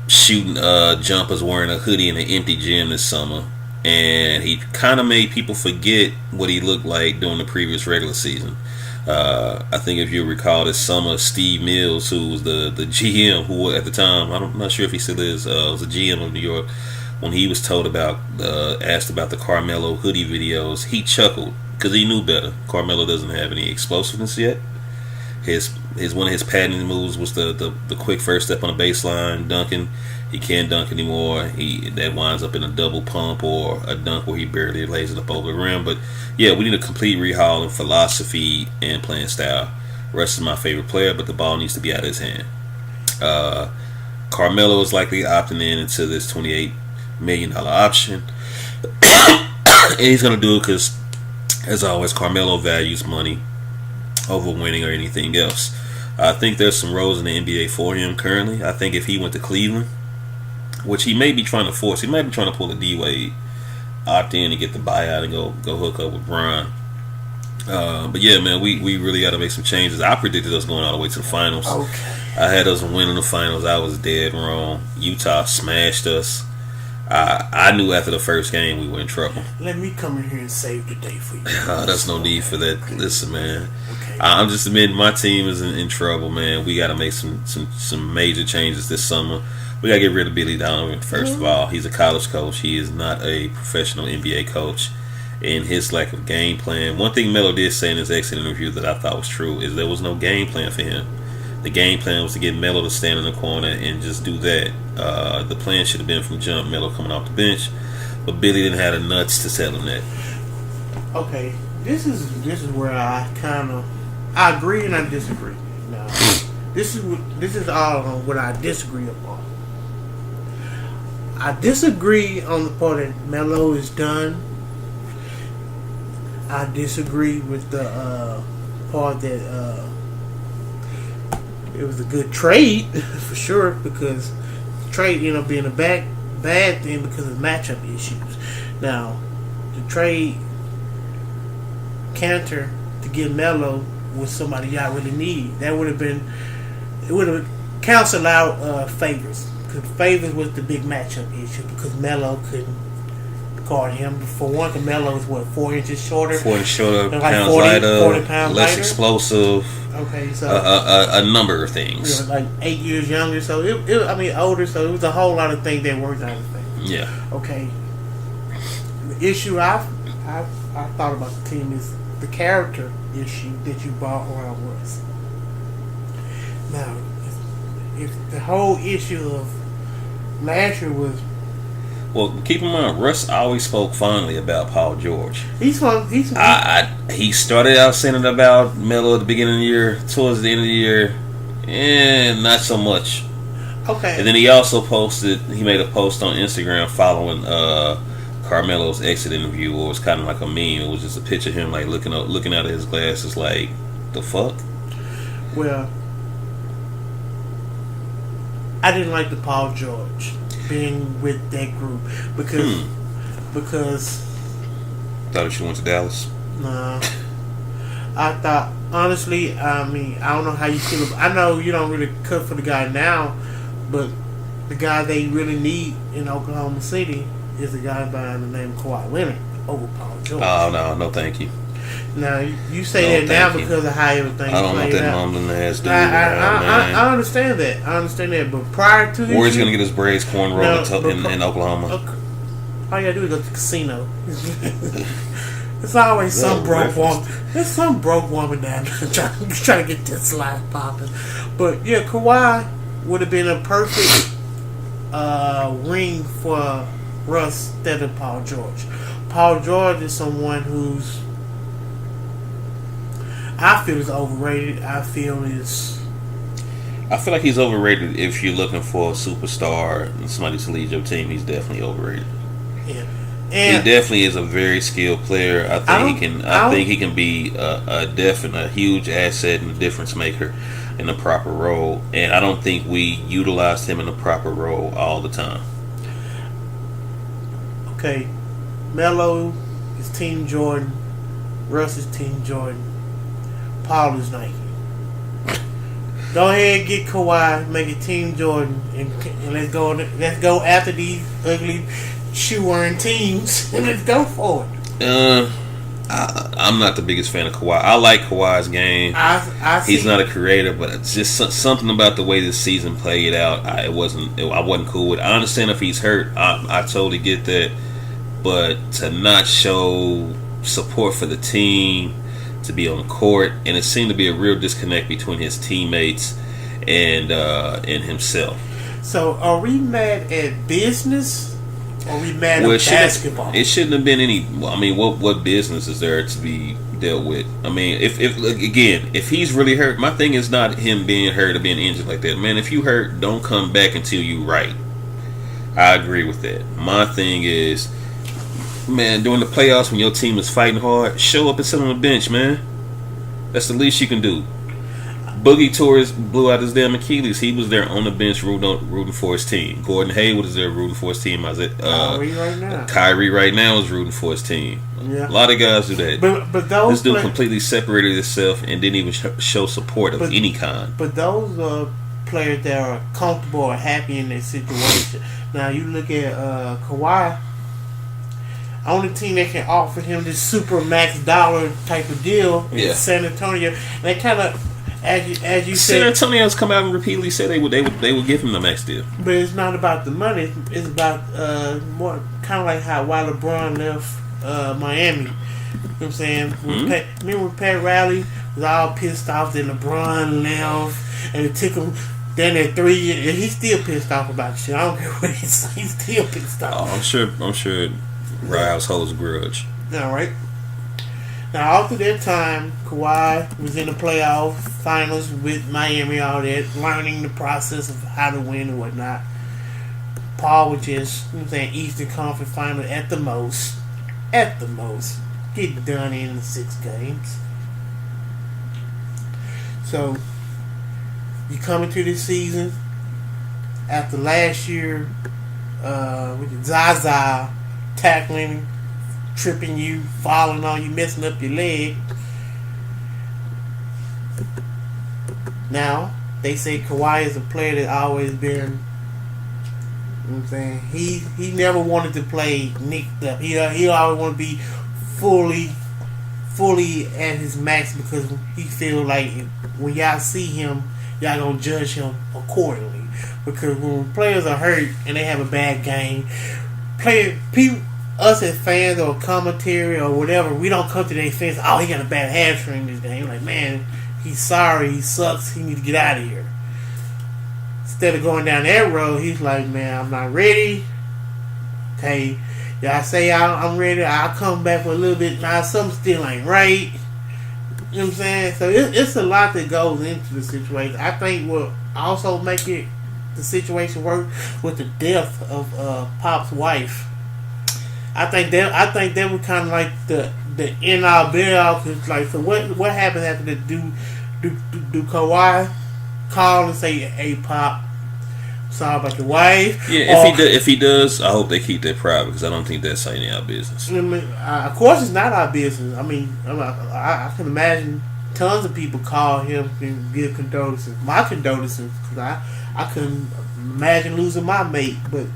shooting jumpers, wearing a hoodie in an empty gym this summer, and he kind of made people forget what he looked like during the previous regular season. I think if you recall this summer, Steve Mills, who was the GM, who at the time, I'm not sure if he still is, was a GM of New York, when he was asked about the Carmelo hoodie videos, he chuckled because he knew better. Carmelo doesn't have any explosiveness yet. One of his patented moves was the quick first step on the baseline, dunking. He can't dunk anymore. That winds up in a double pump or a dunk where he barely lays it up over the rim. But yeah, we need a complete rehaul in philosophy and playing style. Russ is my favorite player, but the ball needs to be out of his hand. Carmelo is likely opting into this $28 million option. And he's going to do it because, as always, Carmelo values money over winning or anything else. I think there's some roles in the NBA for him currently. I think if he went to Cleveland, which he may be trying to force, he might be trying to pull a D-Wade, opt in and get the buyout and go hook up with Bron. But yeah, man, we really got to make some changes. I predicted us going all the way to the finals. Okay. I had us winning the finals. I was dead wrong. Utah smashed us. I knew after the first game we were in trouble. Let me come in here and save the day for you. There's no need for that. Listen, man. Okay. I'm just admitting my team is in trouble, man. We got to make some major changes this summer. We got to get rid of Billy Donovan, first of all. He's a college coach. He is not a professional NBA coach. And his lack of game plan. One thing Melo did say in his exit interview that I thought was true is there was no game plan for him. The game plan was to get Melo to stand in the corner and just do that. The plan should have been from jump, Melo coming off the bench, but Billy didn't have the nuts to tell him that. Okay, this is where I agree and I disagree. Now, this is all on what I disagree upon. I disagree on the part that Melo is done. I disagree with the part that it was a good trade for sure, because the trade ended up being a bad thing because of matchup issues. Now, the trade Cantor to get Melo was somebody y'all really need. That would have canceled out Favors, because Favors was the big matchup issue because Melo couldn't guard him. For one, because Melo is 4 inches shorter. 4 inches shorter, like pounds 40 lighter, pounds less lighter. explosive. Okay, so a number of things. Like 8 years younger, so older. So it was a whole lot of things that worked out. Yeah. Okay. The issue I thought about the team is the character issue that you brought around Russ. Now, if the whole issue of last year was, well, keep in mind, Russ always spoke fondly about Paul George. He started out saying it about Melo at the beginning of the year. Towards the end of the year, not so much. Okay. And then he also he made a post on Instagram following Carmelo's exit interview, where it was kind of like a meme. It was just a picture of him like looking out of his glasses, like, the fuck? Well, I didn't like the Paul George being with that group because thought he should went to Dallas. Nah, I thought honestly. I mean, I don't know how you feel. I know you don't really cut for the guy now, but the guy they really need in Oklahoma City is a guy by the name of Kawhi Leonard over Paul George. Oh no, thank you. Now you say that now because of how everything. I don't want that mumbling ass dude. I understand that. But prior to this, where's he gonna get his braids cornrowed in Oklahoma? All you gotta do is go to the casino. It's always some broke woman. There's some broke woman down there trying to get this life popping. But yeah, Kawhi would have been a perfect ring for Russ instead of Paul George. Paul George is someone who's I feel is overrated. I feel like he's overrated if you're looking for a superstar and somebody to lead your team. He's definitely overrated. Yeah, and he definitely is a very skilled player. I think he can be a huge asset and a difference maker in the proper role. And I don't think we utilized him in the proper role all the time. Okay, Melo is Team Jordan. Russ is Team Jordan. Paul is Nike. Go ahead and get Kawhi, make it Team Jordan, and let's go after these ugly shoe-wearing teams, and let's go for it. I'm not the biggest fan of Kawhi. I like Kawhi's game. He's not a creator, but it's just something about the way this season played out. I wasn't cool with it. I understand if he's hurt. I totally get that, but to not show support for the team, to be on the court, and it seemed to be a real disconnect between his teammates and himself. So, are we mad at business? Or are we mad at basketball? It shouldn't have been any. I mean, what business is there to be dealt with? I mean, if he's really hurt, my thing is not him being hurt or being injured like that. Man, if you hurt, don't come back until you right. I agree with that. My thing is, man, during the playoffs when your team is fighting hard, show up and sit on the bench, man. That's the least you can do. Boogie Torres blew out his damn Achilles. He was there on the bench rooting for his team. Gordon Hayward is there rooting for his team. Kyrie right now is rooting for his team. Yeah. A lot of guys do that. But this dude completely separated himself and didn't even show support of any kind. But those players that are comfortable or happy in their situation. Now you look at Kawhi. Only team that can offer him this super max dollar type of deal is San Antonio. And they kind of, as you said, San Antonio's come out and repeatedly said they would give him the max deal. But it's not about the money. It's about more kind of like why LeBron left Miami. You know what I'm saying? Remember when Pat Riley was all pissed off that LeBron left and it took him down there 3 years, and he's still pissed off about shit. I don't care what he says, he's still pissed off. Oh, I'm sure Riles holds a grudge. All right. Now, all through that time, Kawhi was in the playoff finals with Miami, all that, learning the process of how to win and whatnot. Paul was just, you know what I'm saying, Eastern Conference final at the most, getting done in 6 games. So, you come into this season after last year with Zaza tackling, tripping you, falling on you, messing up your leg. Now, they say Kawhi is a player that always been, you know what I'm saying, he never wanted to play nicked up. He always want to be fully at his max because he feel like when y'all see him, y'all gonna judge him accordingly. Because when players are hurt and they have a bad game, us as fans or commentary or whatever, we don't come to their fans, oh, he got a bad hamstring this game. Like, man, he's sorry, he sucks, he need to get out of here. Instead of going down that road, he's like, man, I'm not ready. Okay, y'all say I'm ready, I'll come back for a little bit. Now, something still ain't right. You know what I'm saying? So it's a lot that goes into the situation. I think what also make the situation work with the death of Pop's wife. I think that was kind of like the end all be all. Cause like, so what happens after that? Do Kawhi call and say, "Hey, Pop, sorry about your wife"? Yeah, if he does, I hope they keep that private because I don't think that's any of our business. I mean, of course, it's not our business. I mean, I can imagine tons of people call him and give condolences. My condolences, because I couldn't imagine losing my mate, but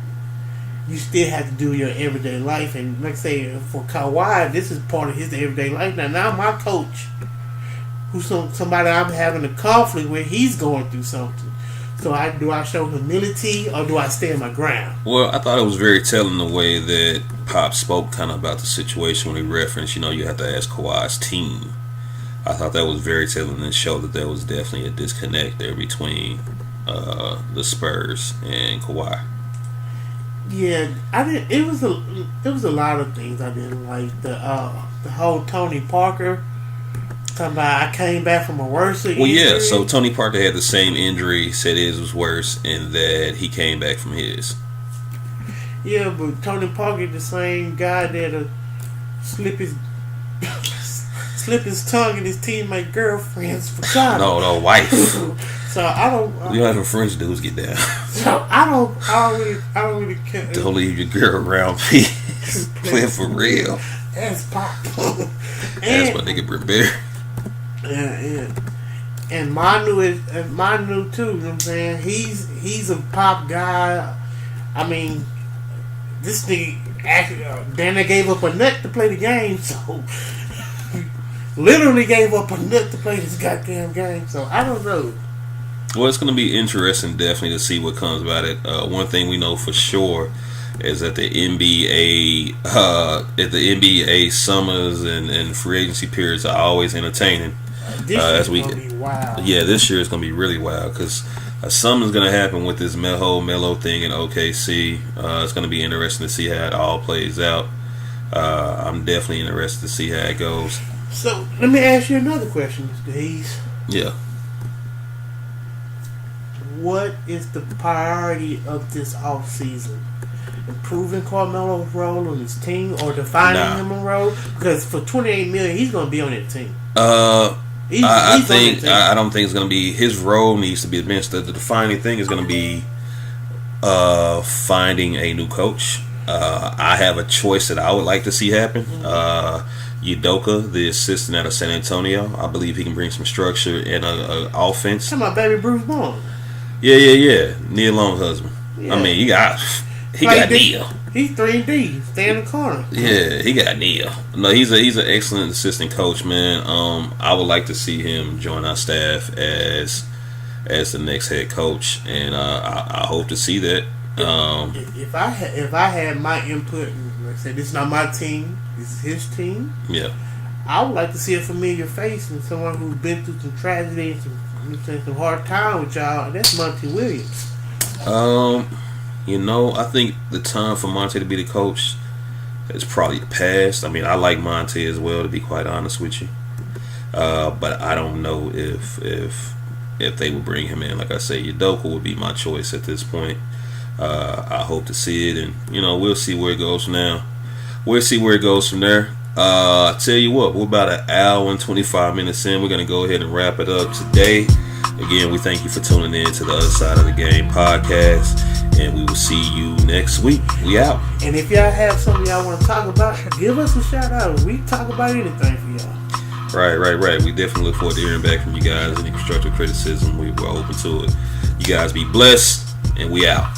you still have to do your everyday life. And like I say, for Kawhi, this is part of his everyday life. Now my coach, who's somebody I'm having a conflict with, he's going through something. So do I show humility or do I stand my ground? Well, I thought it was very telling the way that Pop spoke kind of about the situation when he referenced, you have to ask Kawhi's team. I thought that was very telling and showed that there was definitely a disconnect there between the Spurs and Kawhi. Yeah, I didn't. It was a lot of things I didn't like. The whole Tony Parker talking about I came back from a worse injury. Well, yeah. So Tony Parker had the same injury, said his was worse, and that he came back from his. Yeah, but Tony Parker, the same guy that slip his tongue in his teammate girlfriend's vagina. No, wife. So I don't. You don't have a French dudes get down. So I don't really care. Don't leave your girl around me. Playing for real. That's Pop. That's my nigga Brent Bear. Yeah. And Manu too. You know what I'm saying? He's a Pop guy. I mean, this nigga actually then they gave up a nut to play the game. So literally gave up a nut to play this goddamn game. So I don't know. Well, it's going to be interesting, definitely, to see what comes about it. One thing we know for sure is that the NBA summers and free agency periods are always entertaining. This year's going to be wild. Yeah, this year is going to be really wild because something's going to happen with this Melo thing in OKC. It's going to be interesting to see how it all plays out. I'm definitely interested to see how it goes. So, let me ask you another question, Mr. Hayes. Yeah. What is the priority of this offseason? Improving Carmelo's role on his team or defining him a role? Because for $28 million, he's going to be on that team. I don't think it's going to be his role needs to be advanced. The defining thing is going to be finding a new coach. I have a choice that I would like to see happen. Udoka, the assistant out of San Antonio, I believe he can bring some structure and an offense. Talking about baby Bruce Bowen. Yeah. Neil Long husband. Yeah. I mean, he got Neil. He's 3D. Stay in the corner. Yeah, he got Neil. No, he's an excellent assistant coach, man. I would like to see him join our staff as the next head coach, and I hope to see that. If I had my input, Like I said, this is not my team. This is his team. Yeah. I would like to see a familiar face and someone who's been through some tragedy and some hard time with y'all. And that's Monty Williams. I think the time for Monty to be the coach is probably past. I mean, I like Monty as well, to be quite honest with you. But I don't know if they would bring him in. Like I say, Udoka would be my choice at this point. I hope to see it, and we'll see where it goes from now. We'll see where it goes from there. I tell you what, we're about an hour and 25 minutes in. We're going to go ahead and wrap it up today. Again, we thank you for tuning in to the Other Side of the Game podcast, and we will see you next week. We out. And if y'all have something y'all want to talk about, give us a shout out. We talk about anything for y'all. Right. We definitely look forward to hearing back from you guys. Any constructive criticism, we're open to it. You guys be blessed, and we out.